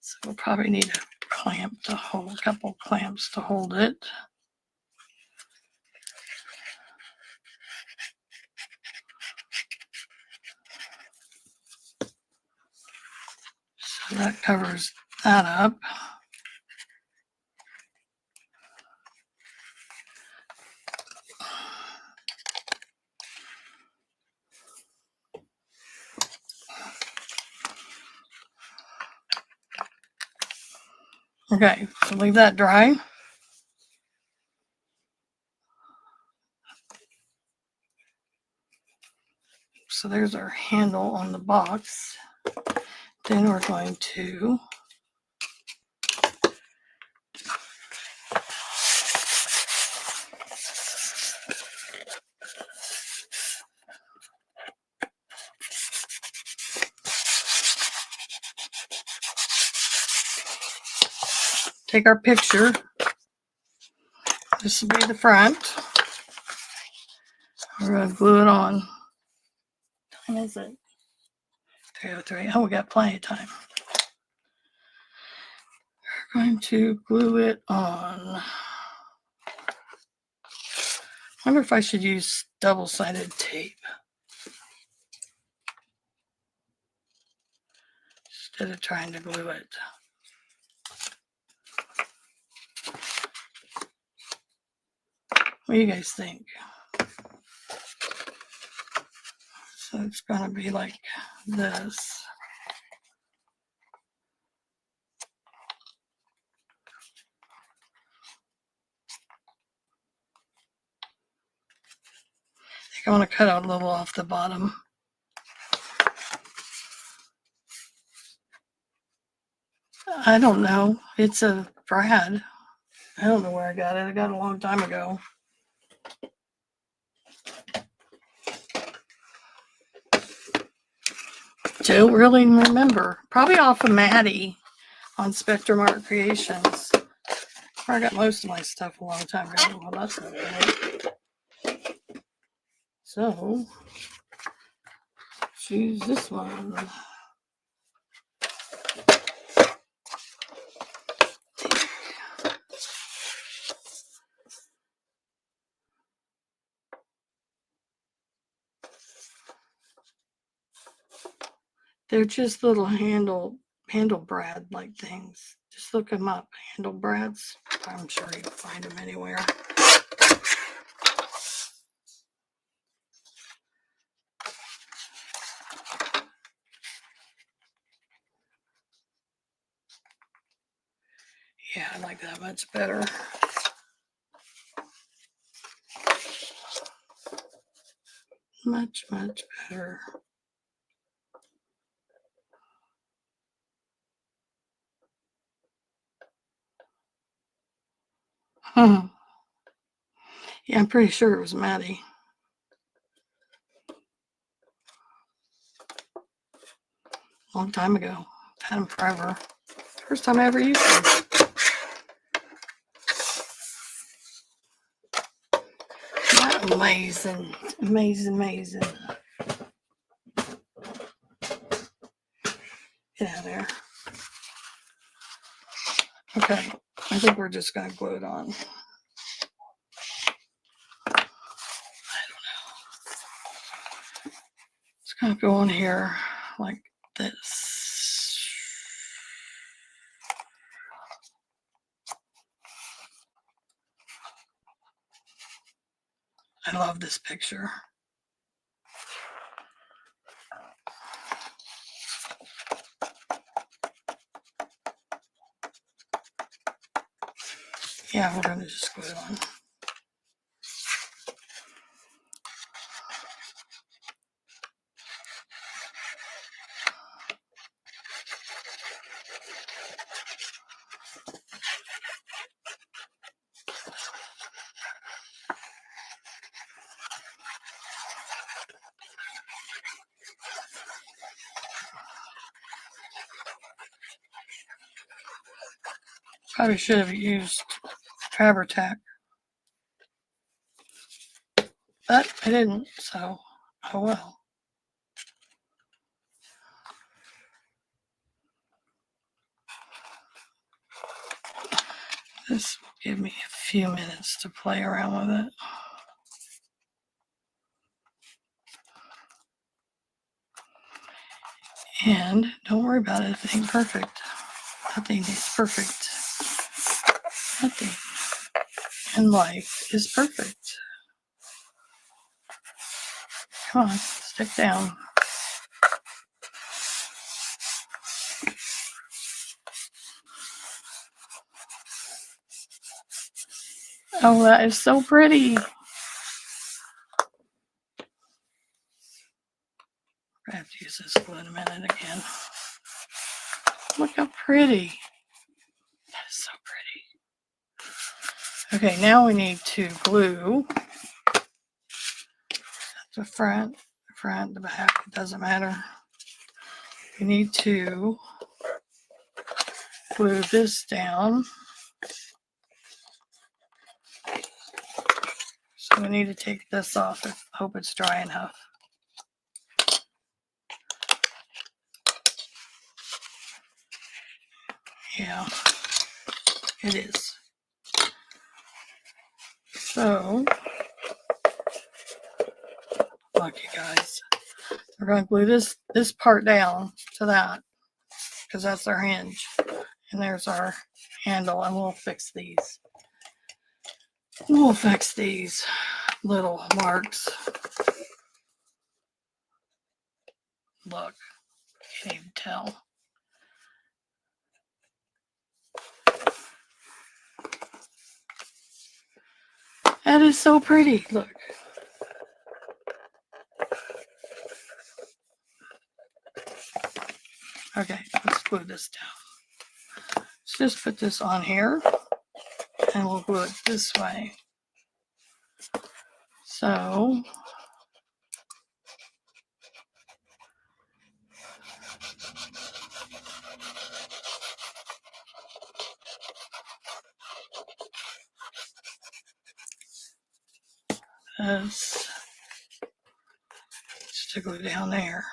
So we'll probably need a clamp to hold, a couple clamps to hold it. So that covers that up. Okay, so leave that dry. So there's our handle on the box. Then we're going to take our picture. This will be the front. We're going to glue it on. What time is it? 3:03. Oh, we got plenty of time. We're going to glue it on. I wonder if I should use double-sided tape instead of trying to glue it. What do you guys think? So it's going to be like this. I think I want to cut out a little off the bottom. I don't know. It's a Brad. I don't know where I got it. I got it a long time ago. Don't really remember. Probably off of Maddie on Spectrum Art Creations. I got most of my stuff a long time ago. Well, that's not right. So, choose this one. They're just little handle brad like things. Just look them up. Handle brads. I'm sure you'll find them anywhere. Yeah, I like that much better. Much, much better. Yeah, I'm pretty sure it was Maddie. Long time ago. Had him forever. First time I ever used him. Amazing. Amazing, amazing. Get out of there. Okay. I think we're just going to glue it on. It's going to go on here like this. I love this picture. Yeah, we're going to just glue it on. Probably should have used Fabri-Tac, but I didn't, so oh well. This will give me a few minutes to play around with it. And don't worry about it if it ain't perfect. Nothing is perfect. Nothing in life is perfect. Come on, stick down. Oh, that is so pretty. I have to use this glue in a minute again. Look how pretty. That is so pretty. Okay, now we need to glue the front, the back, it doesn't matter. We need to glue this down. So we need to take this off. I hope it's dry enough. Yeah, it is. So, look, you guys, we're going to glue this part down to that because that's our hinge. And there's our handle, and we'll fix these. We'll fix these little marks. Look, you can't even tell. That is so pretty. Look. Okay, let's glue this down. Let's just put this on here, and we'll glue it this way. So, this just to glue down there.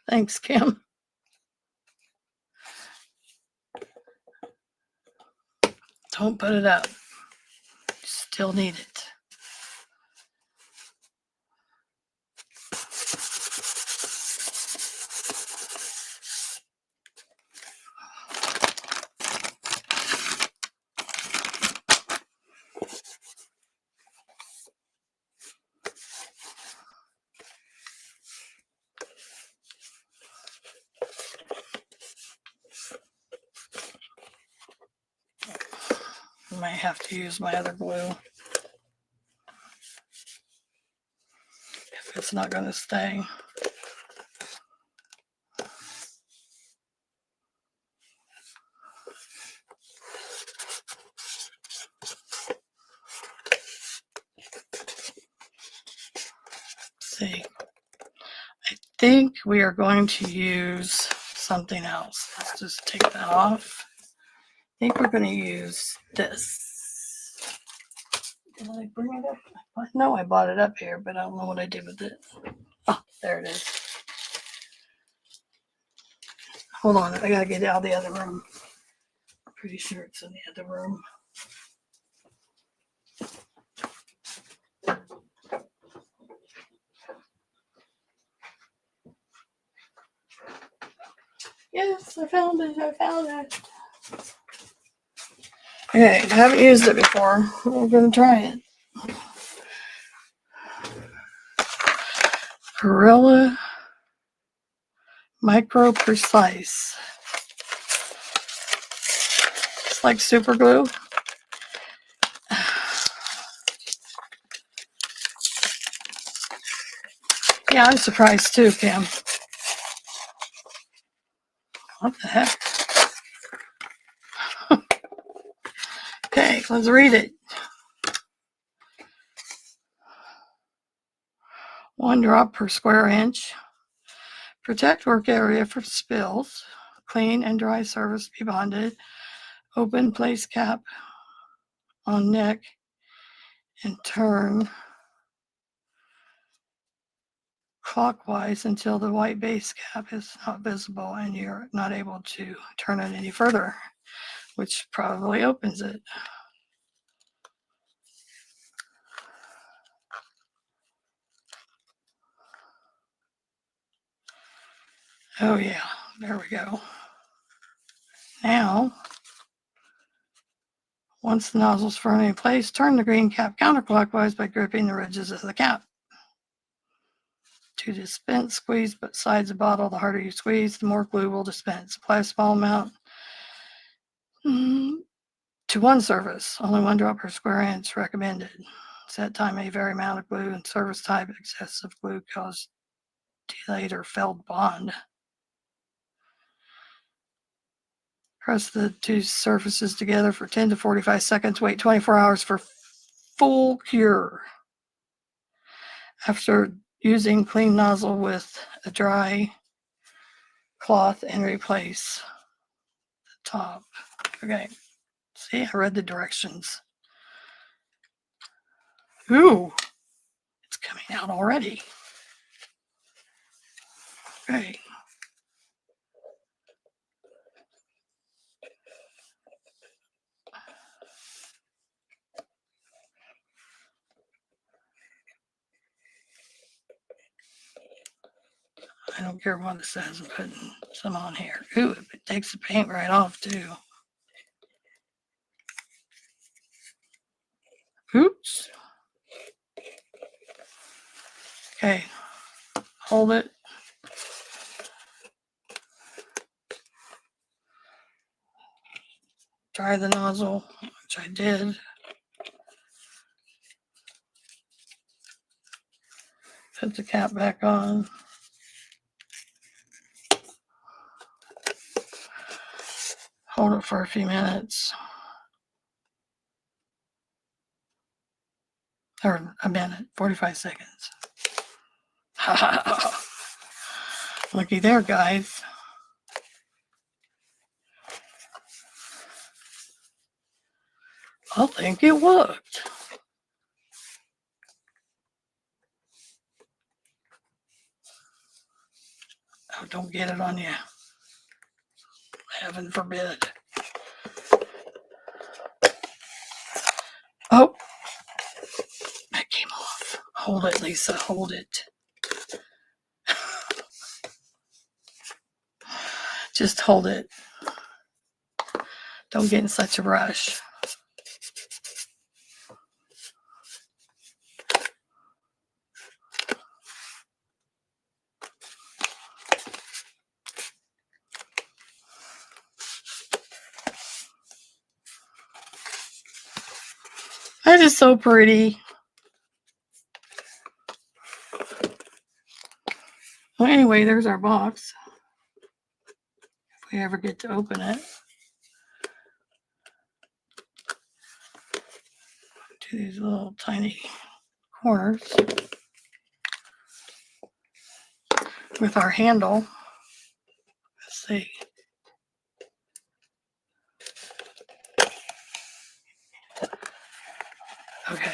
Thanks, Kim. Don't put it up. Still need it. I might have to use my other glue. if it's not going to stay. See, I think we are going to use something else. Let's just take that off. I think we're going to use this. Did I bring it up? No, I bought it up here, but I don't know what I did with it. Oh, there it is. Hold on, I gotta get it out of the other room. I'm pretty sure it's in the other room. Yes, I found it. I found it. Okay, I haven't used it before. We're gonna try it. Gorilla Micro Precise. It's like super glue. Yeah, I'm surprised too, Kim. What the heck? Okay, let's read it. 1 drop per square inch. Protect work area from spills. Clean and dry surface be bonded. Open place cap on neck and turn clockwise until the white base cap is not visible and you're not able to turn it any further, which probably opens it. Oh yeah, there we go. Now, once the nozzle's firmly in place, turn the green cap counterclockwise by gripping the ridges of the cap. To dispense, squeeze both sides of the bottle. The harder you squeeze, the more glue will dispense. Apply a small amount to one surface. Only 1 drop per square inch recommended. Set time may vary amount of glue and surface type. Excessive glue cause delayed or failed bond. Press the 2 surfaces together for 10 to 45 seconds. Wait 24 hours for full cure. After using clean nozzle with a dry cloth and replace the top. Okay, see, I read the directions. Ooh, it's coming out already. Okay. I don't care what it says, I'm putting some on here. Ooh, it takes the paint right off too. Oops. Okay, hold it. Dry the nozzle, which I did. Put the cap back on. Hold it for a few minutes. Or a minute, 45 seconds. Looky there, guys. I think it worked. Oh, don't get it on you. Heaven forbid. Oh, that came off. Hold it, Lisa. Hold it. Just hold it. Don't get in such a rush. That is so pretty. Well, anyway, there's our box. If we ever get to open it. To these little tiny corners with our handle. Let's see. Okay.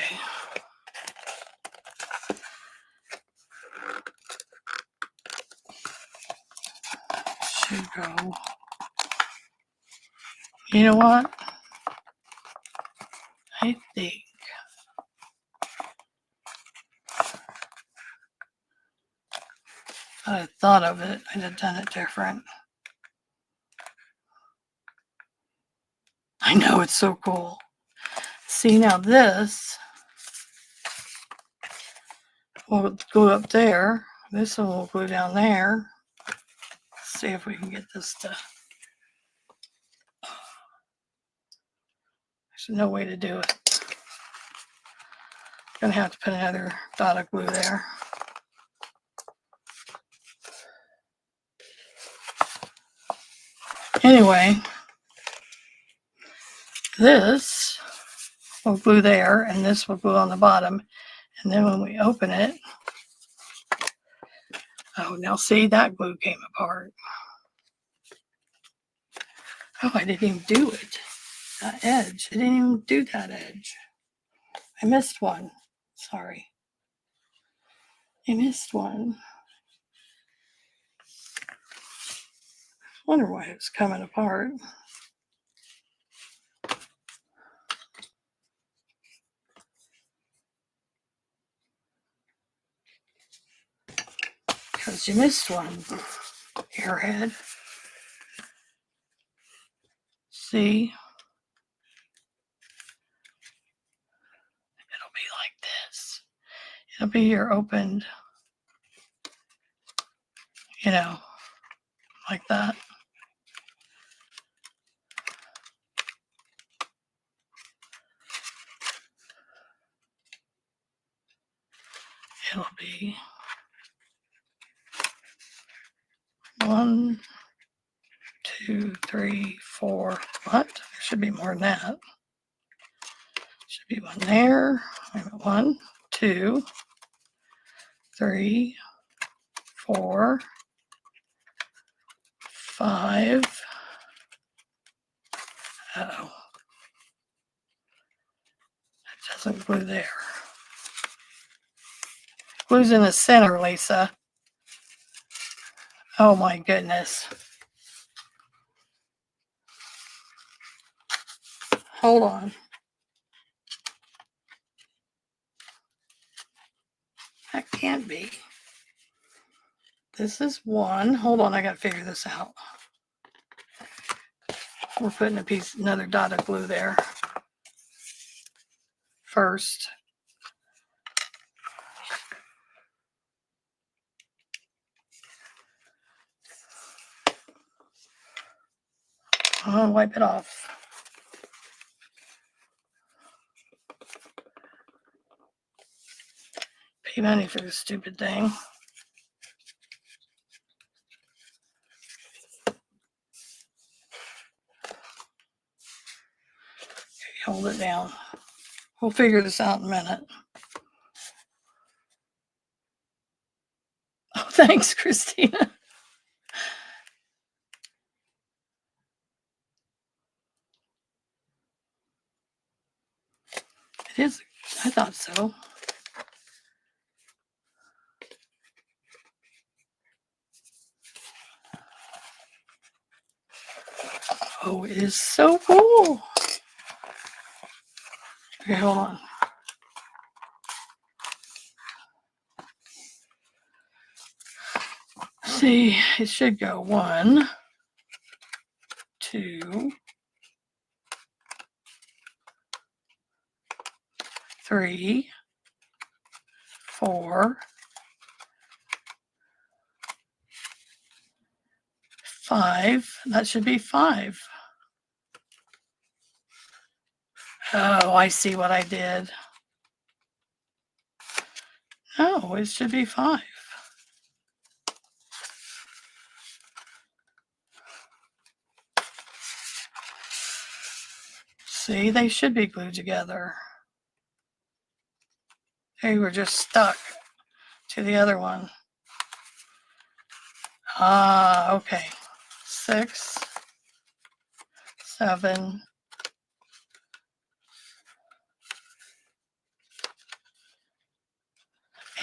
Should go. You know what? I think if I had thought of it, I'd have done it different. I know, it's so cool. See, now this will glue up there. This one will glue down there. Let's see if we can get this to. There's no way to do it. Gonna have to put another dot of glue there. Anyway, this will glue there, and this will glue on the bottom. And then when we open it, oh, now see, that glue came apart. Oh, I didn't even do it. That edge. I didn't even do that edge. I missed one. Sorry. I missed one. I wonder why it was coming apart. Because you missed one, airhead. See? It'll be like this. It'll be here opened, you know, like that. It'll be 1, 2, 3, 4. What? There should be more than that. Should be one there. 1, 2, 3, 4, 5. Uh-oh. It doesn't glue there. Glue's in the center, Lisa. Oh my goodness. Hold on. That can't be. This is 1. Hold on, I gotta figure this out. We're putting another dot of glue there first. I'm gonna wipe it off. Pay money for this stupid thing. Okay, hold it down. We'll figure this out in a minute. Oh, thanks, Christina. It is. I thought so. Oh, it is so cool. Okay, hold on. See, it should go 1, 2, 3, 4, 5. That should be 5. Oh, I see what I did. Oh, it should be 5. See, they should be glued together. They were just stuck to the other one. Ah, okay. 6, 7,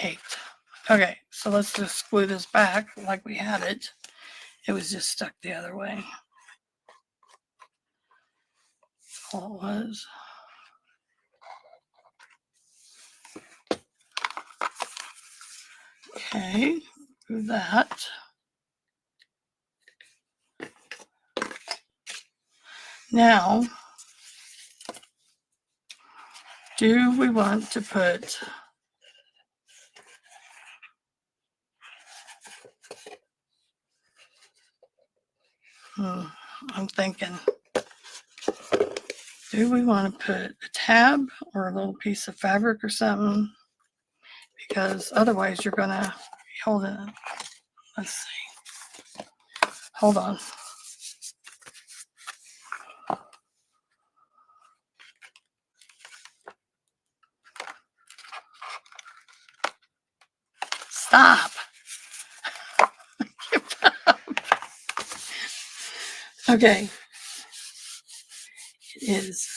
8. Okay, so let's just glue this back like we had it. It was just stuck the other way. That's all it was. Okay, do that. Now, do we want to put I'm thinking, do we want to put a tab or a little piece of fabric or something? Because otherwise you're going to hold it. Let's see. Hold on. Stop. Okay. It is.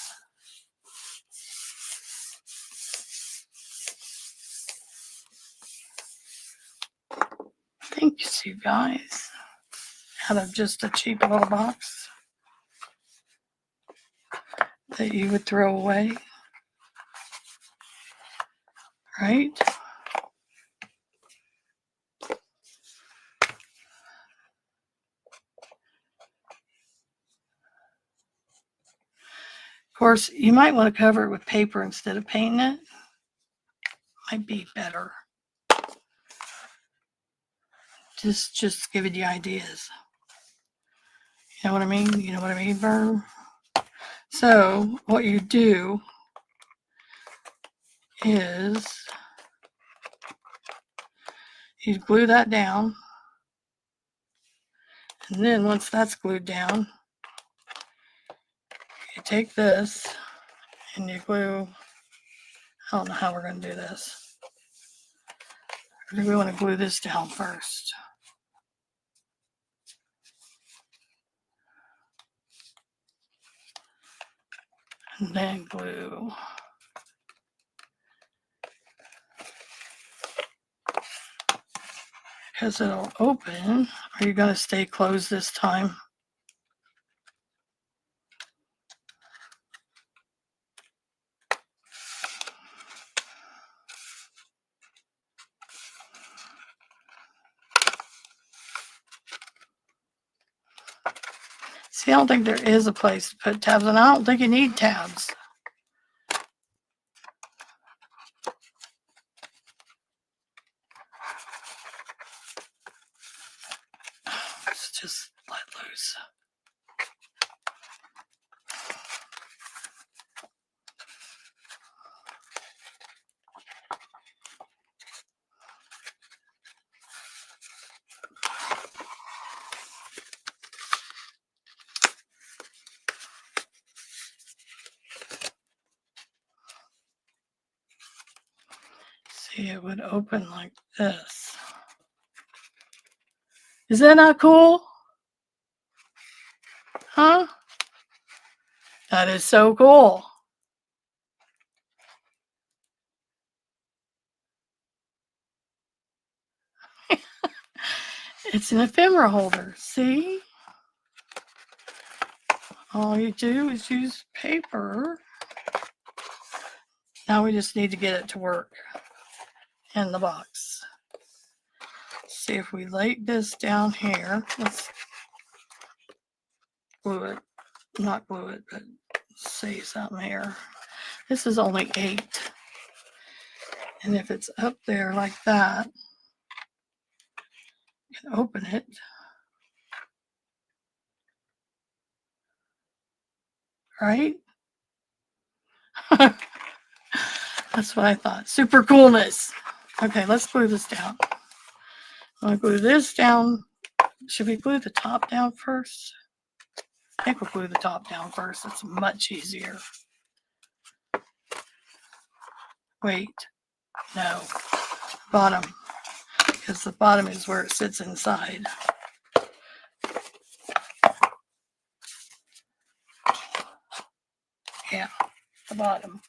Thanks, you guys. Out of just a cheap little box that you would throw away. Right? Of course, you might want to cover it with paper instead of painting it. Might be better. Just giving you ideas. You know what I mean? You know what I mean, Vern? So what you do is you glue that down. And then once that's glued down, you take this and you glue, I don't know how we're going to do this. We want to glue this down first. And then glue. Because it'll open. Are you going to stay closed this time? See, I don't think there is a place to put tabs, and I don't think you need tabs. Let's just let loose. See, it would open like this. Is that not cool? Huh? That is so cool. It's an ephemera holder. See? All you do is use paper. Now we just need to get it to work in the box. See if we lay this down here. Let's glue it. Not glue it, but say something here. This is only 8. And if it's up there like that, you can open it. Right? That's what I thought. Super coolness. Okay, let's glue this down. I'm going to glue this down. Should we glue the top down first? I think we'll glue the top down first. It's much easier. Wait, no, bottom, because the bottom is where it sits inside. Yeah, the bottom.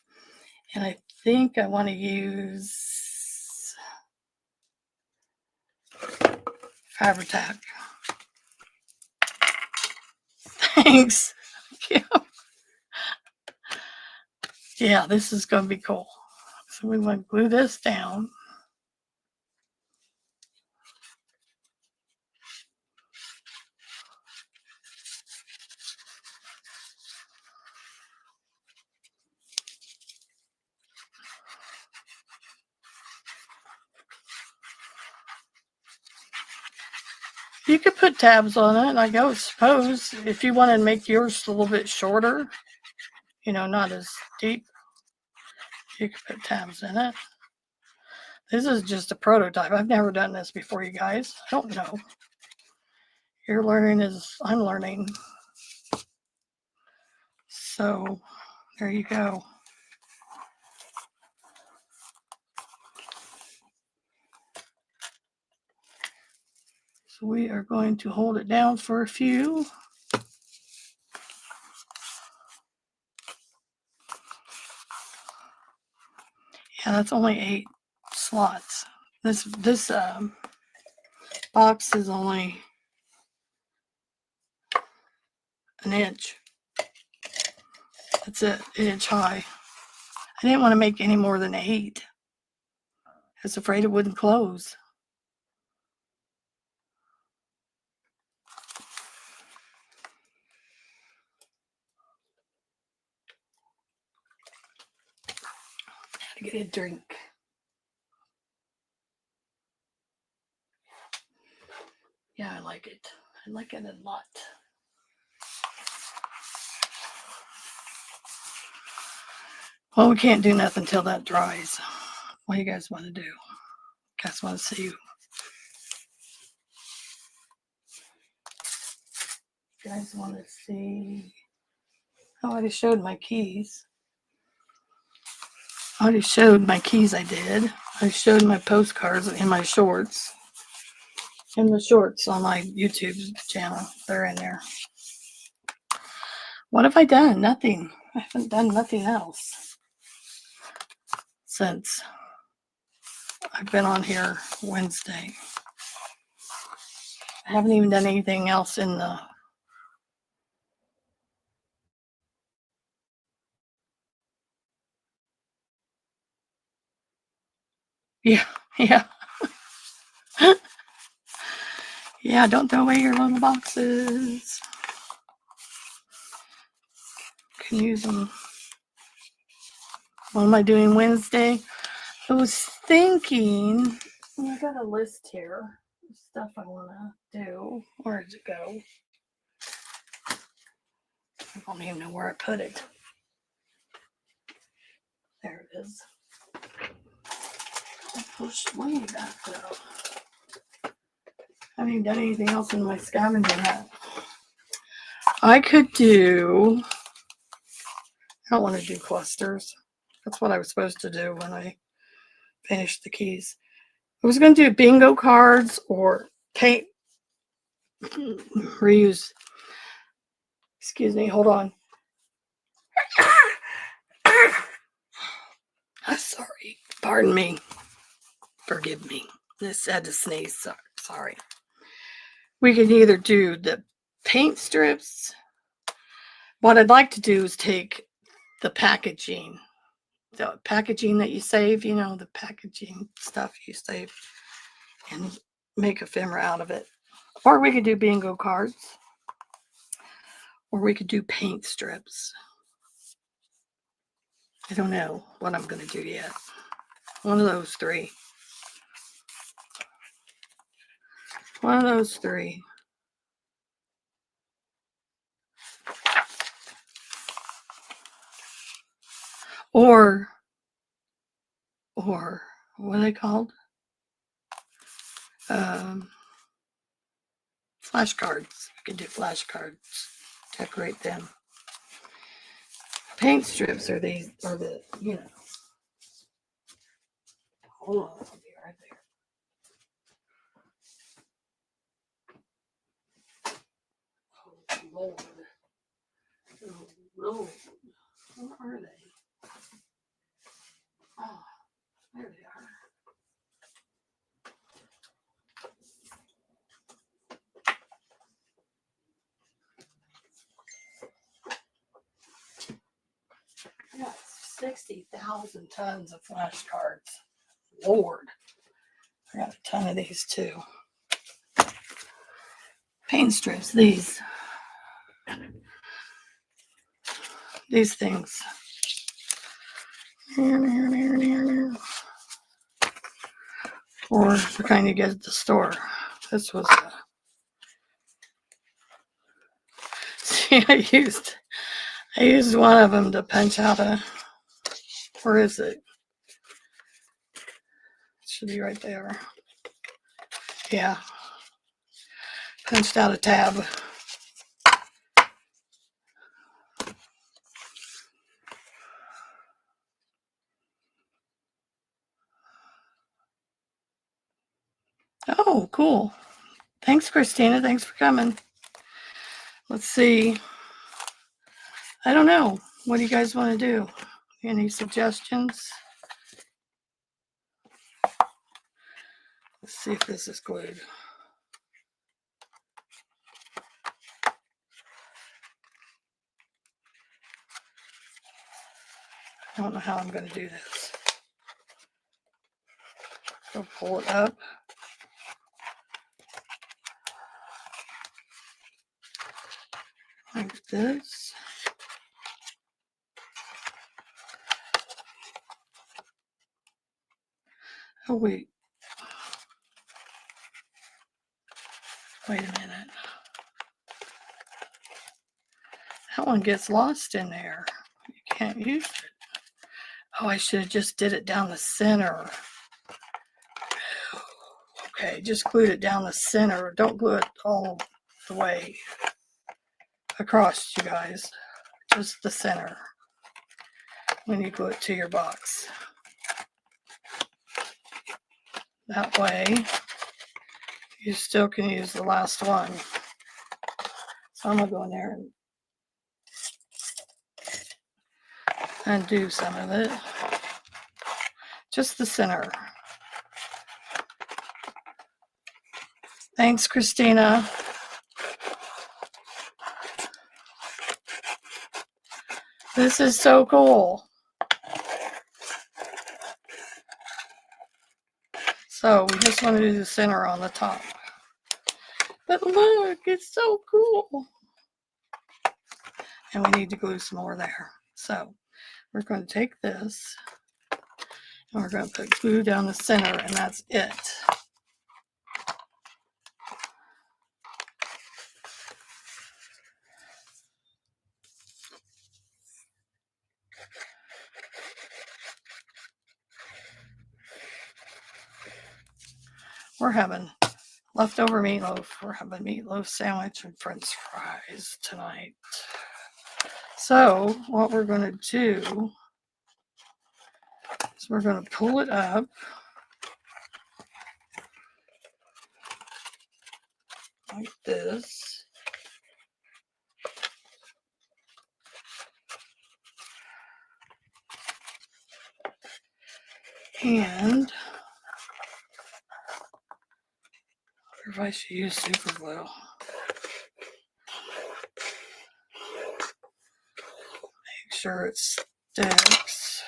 And I think I want to use Fabri-Tac. Thanks. Yeah. Yeah, this is going to be cool. So we want to glue this down. You could put tabs on it, like I suppose, if you want to make yours a little bit shorter, you know, not as deep, you could put tabs in it. This is just a prototype. I've never done this before, you guys. I don't know. You're learning as I'm learning. So there you go. So we are going to hold it down for a few. Yeah, that's only 8 slots. This box is only an inch. That's it, 1 inch high. I didn't want to make any more than 8. I was afraid it wouldn't close. I had to get a drink. Yeah, I like it. I like it a lot. Well, we can't do nothing until that dries. What do you guys want to do? You guys want to see? You guys want to see? I already showed my keys. I already showed my keys. I did. I showed my postcards in my shorts. In the shorts on my YouTube channel. They're in there. What have I done? Nothing. I haven't done nothing else since I've been on here Wednesday. I haven't even done anything else in the yeah. Yeah, don't throw away your little boxes. You can use them. What am I doing Wednesday? I was thinking, I got a list here of stuff I want to do. Where did it go? I don't even know where I put it. There it is. I pushed way back though. I haven't even done anything else in my scavenger hunt. I could do, I don't want to do clusters. That's what I was supposed to do when I finished the keys. I was going to do bingo cards or paint, reuse. Excuse me, hold on. I'm sorry. Pardon me. Forgive me. This had to sneeze. Sorry. We could either do the paint strips. What I'd like to do is take the packaging that you save, you know, the packaging stuff you save, and make ephemera out of it. Or we could do bingo cards. Or we could do paint strips. I don't know what I'm going to do yet. One of those three. One of those three. Or what are they called? Flashcards. We could do flashcards. decorate them. Paint strips are these, are the, you know. Hold on, I'll be right there. Oh, Lord. Oh, Lord. Where are they? Oh, there they are. I got 60,000 tons of flashcards. Lord. I got a ton of these too. Paint strips, these things. Or the kind you get at the store. This was, see, I used one of them to punch out a, where is it? It should be right there. Yeah. Punched out a tab. Oh, cool. Thanks, Christina. Thanks for coming. Let's see. I don't know. What do you guys want to do? Any suggestions? Let's see if this is glued. I don't know how I'm going to do this. Go pull it up. Like this. Oh, wait. Wait a minute. That one gets lost in there. You can't use it. Oh, I should have just did it down the center. Okay, just glued it down the center. Don't glue it all the way across, you guys. Just the center when you glue it to your box. That way, you still can use the last one. So I'm gonna go in there and undo some of it. Just the center. Thanks, Christina. This is so cool. So we just want to do the center on the top. But look, it's so cool. And we need to glue some more there. So we're going to take this and we're going to put glue down the center, and that's it. We're having leftover meatloaf. We're having meatloaf sandwich and french fries tonight. So what we're going to do is we're going to pull it up. Like this. And if I should use super glue. Make sure it sticks.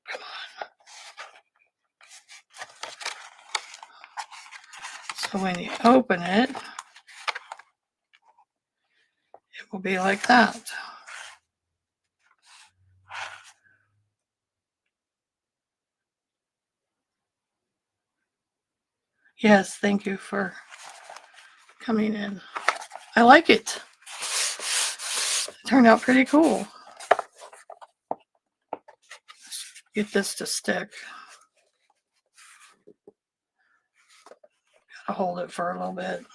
Come on. So when you open it, it will be like that. Yes, thank you for coming in. I like it. It turned out pretty cool. Get this to stick. Gotta hold it for a little bit.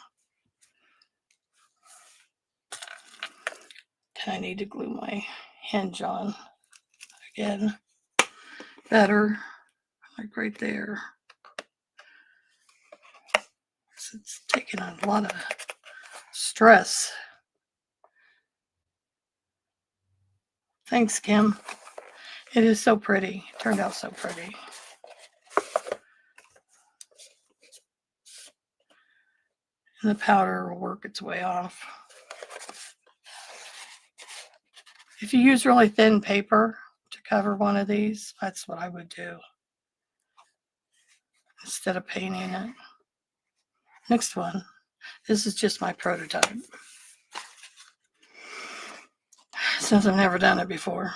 I need to glue my hinge on again better, like right there. It's taking on a lot of stress. Thanks, Kim. It is so pretty. It turned out so pretty. And the powder will work its way off. If you use really thin paper to cover one of these, that's what I would do instead of painting it. Next one. This is just my prototype, since I've never done it before.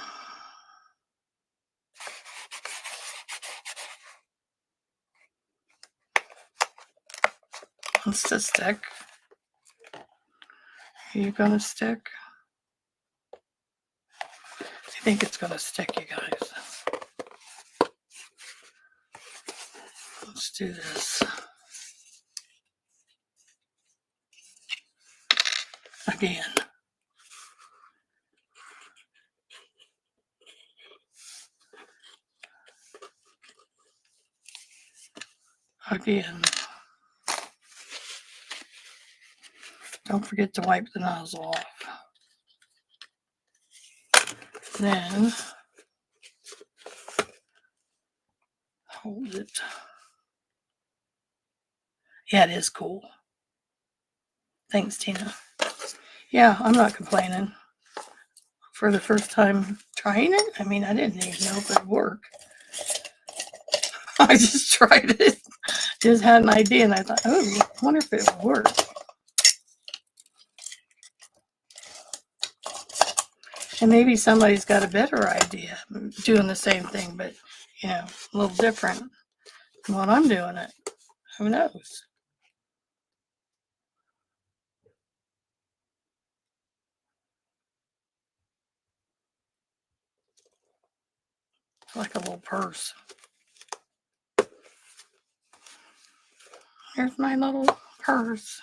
Wants to stick. Are you gonna stick? I think it's gonna stick, you guys. Let's do this. Again. Again. Don't forget to wipe the nozzle off. Then hold it. Yeah, it is cool. Thanks, Tina. Yeah, I'm not complaining. For the first time trying it, I mean, I didn't even know if it would work. I just tried it. Just had an idea, and I thought, oh, I wonder if it would work. And maybe somebody's got a better idea doing the same thing, but, you know, a little different than what I'm doing it. Who knows? It's like a little purse. Here's my little purse.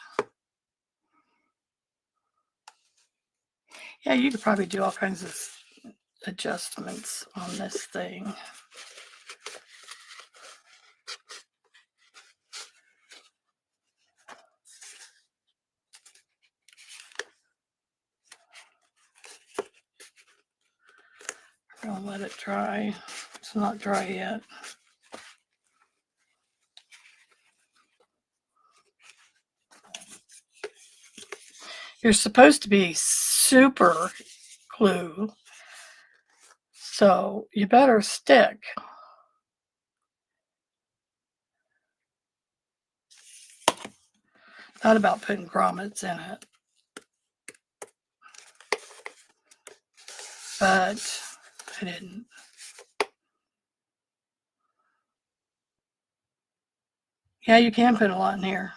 Yeah, you could probably do all kinds of adjustments on this thing. I'm gonna let it dry. It's not dry yet. You're supposed to be super glue, so you better stick. Thought about putting grommets in it, but I didn't. Yeah, you can put a lot in here.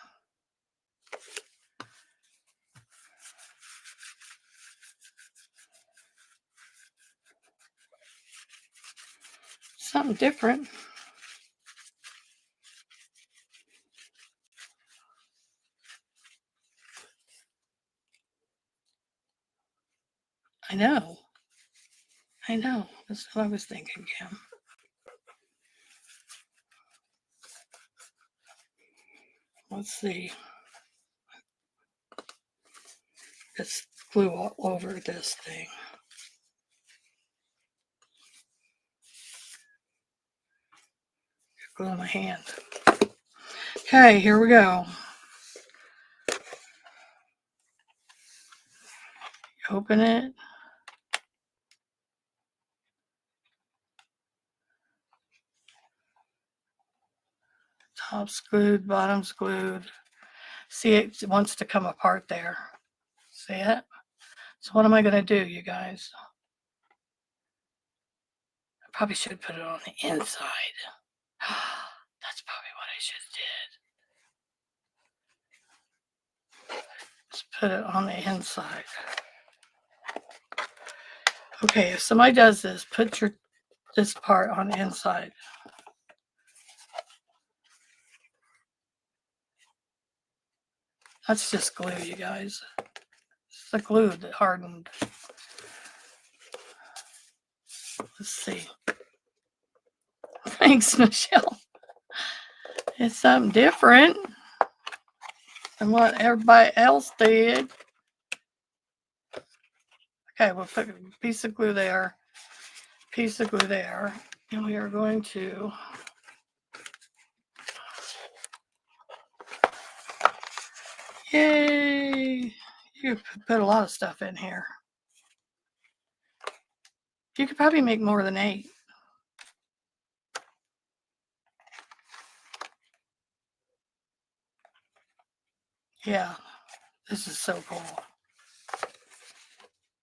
Something different. I know. I know. That's what I was thinking, Kim. Let's see. It's glue all over this thing. Glue in my hand. Okay, here we go. Open it. Top's glued, bottom's glued. See, it wants to come apart there. See it? So what am I going to do, you guys? I probably should put it on the inside. That's probably what I should have did. Let's put it on the inside. Okay, if somebody does this, put this part on the inside. That's just glue, you guys. It's the glue that hardened. Let's see. Thanks, Michelle. It's something different than what everybody else did. Okay, we'll put a piece of glue there, and we are going to yay! You could put a lot of stuff in here. You could probably make more than 8. Yeah, this is so cool.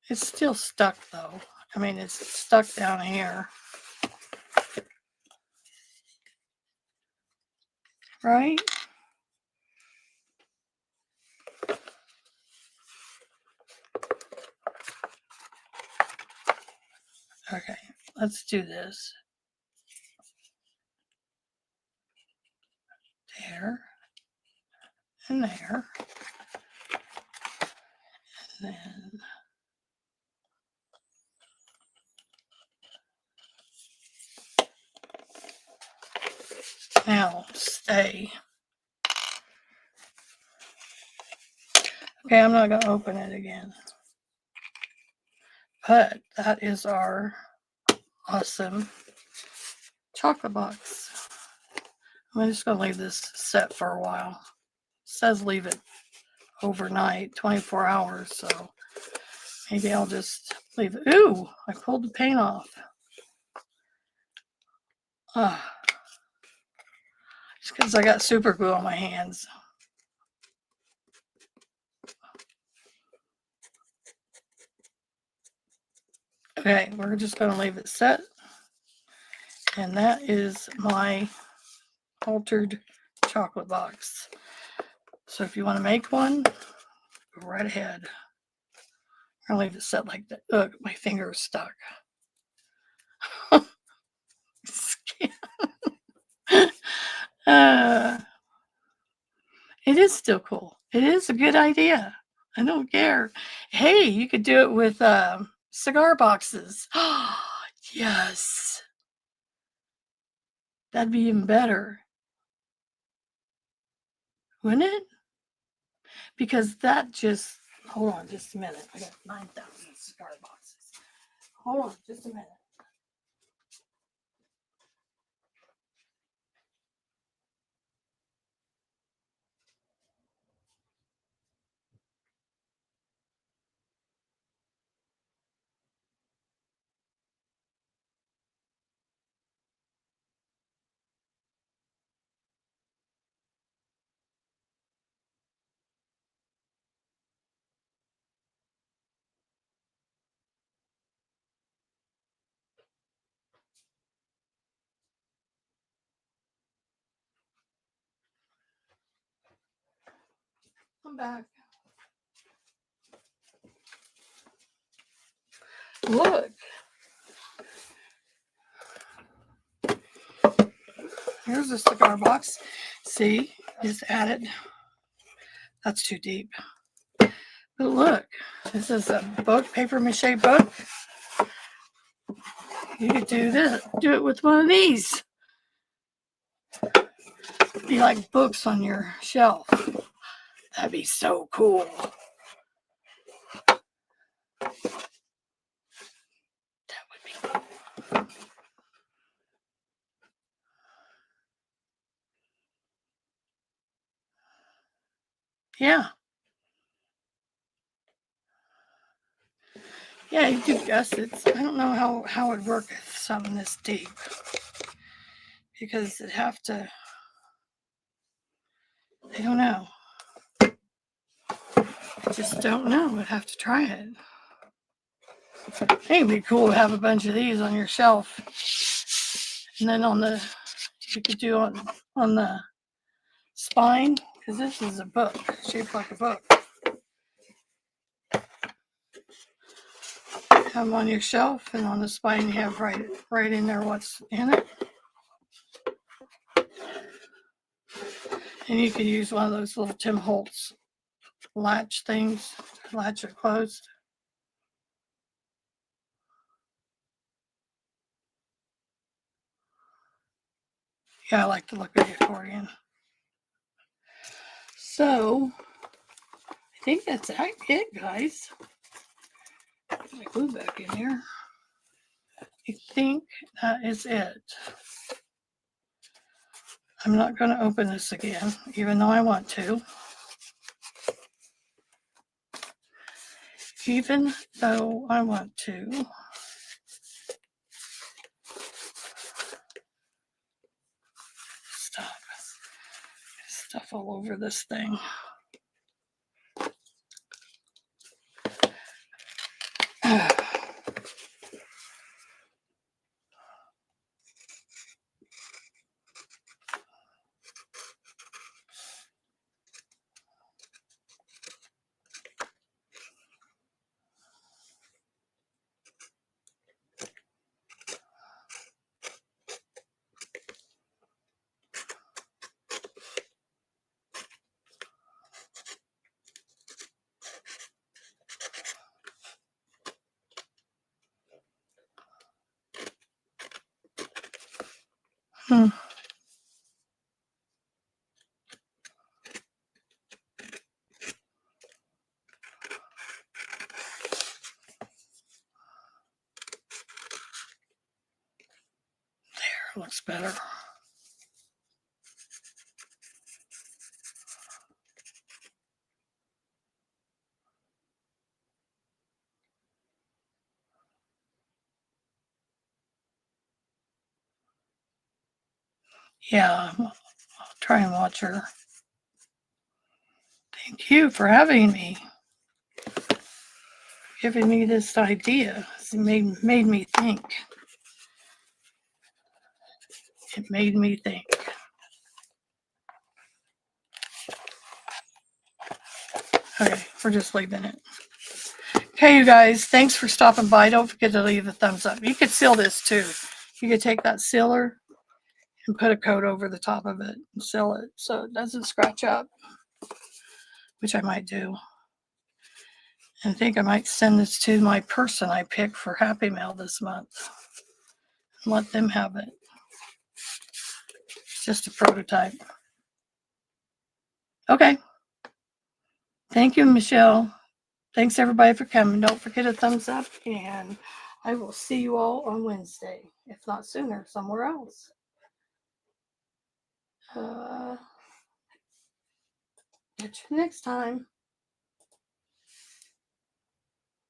It's still stuck though. I mean, it's stuck down here. Right? Okay, let's do this. There. And there. And then now stay. Okay, I'm not going to open it again. But that is our awesome chocolate box. I'm just going to leave this set for a while. It says leave it overnight, 24 hours, so maybe I'll just leave it. Ooh, I pulled the paint off. It's because I got super glue on my hands. Okay, we're just going to leave it set. And that is my altered chocolate box. So if you want to make one, go right ahead. I'll leave it set like that. Look, my finger is stuck. It is still cool. It is a good idea. I don't care. Hey, you could do it with cigar boxes. Yes. That'd be even better. Wouldn't it? Because that just, hold on just a minute. I got 9,000 cigar boxes. Hold on just a minute. I'm back. Look. Here's a cigar box. See, it's added. That's too deep. But look, this is a book, paper mache book. You could do this, do it with one of these. Be like books on your shelf. That'd be so cool. That would be cool. Yeah. Yeah, you do gussets. I don't know how it would work if something this deep. Because it'd have to, I don't know. I just don't know. I'd have to try it. It'd be cool to have a bunch of these on your shelf. And then on the, you could do on the spine, because this is a book, shaped like a book. Have them on your shelf, and on the spine you have right in there what's in it. And you could use one of those little Tim Holtz latch things, latch it closed. Yeah, I like the look of the accordion. So, I think that's it, guys. Put my glue back in here. I think that is it. I'm not going to open this again, even though I want to. Even though I want to. Stuff all over this thing. There, looks better. Yeah, I'll try and watch her. Thank you for having me. Giving me this idea. It made me think. It made me think. Okay, we're just leaving it. Okay, you guys, thanks for stopping by. Don't forget to leave a thumbs up. You could seal this too. You could take that sealer and put a coat over the top of it and seal it so it doesn't scratch up, which I might do. And I think I might send this to my person I picked for Happy Mail this month and let them have it. It's just a prototype. Okay. Thank you, Michelle. Thanks everybody for coming. Don't forget a thumbs up, and I will see you all on Wednesday, if not sooner, somewhere else. Catch you next time.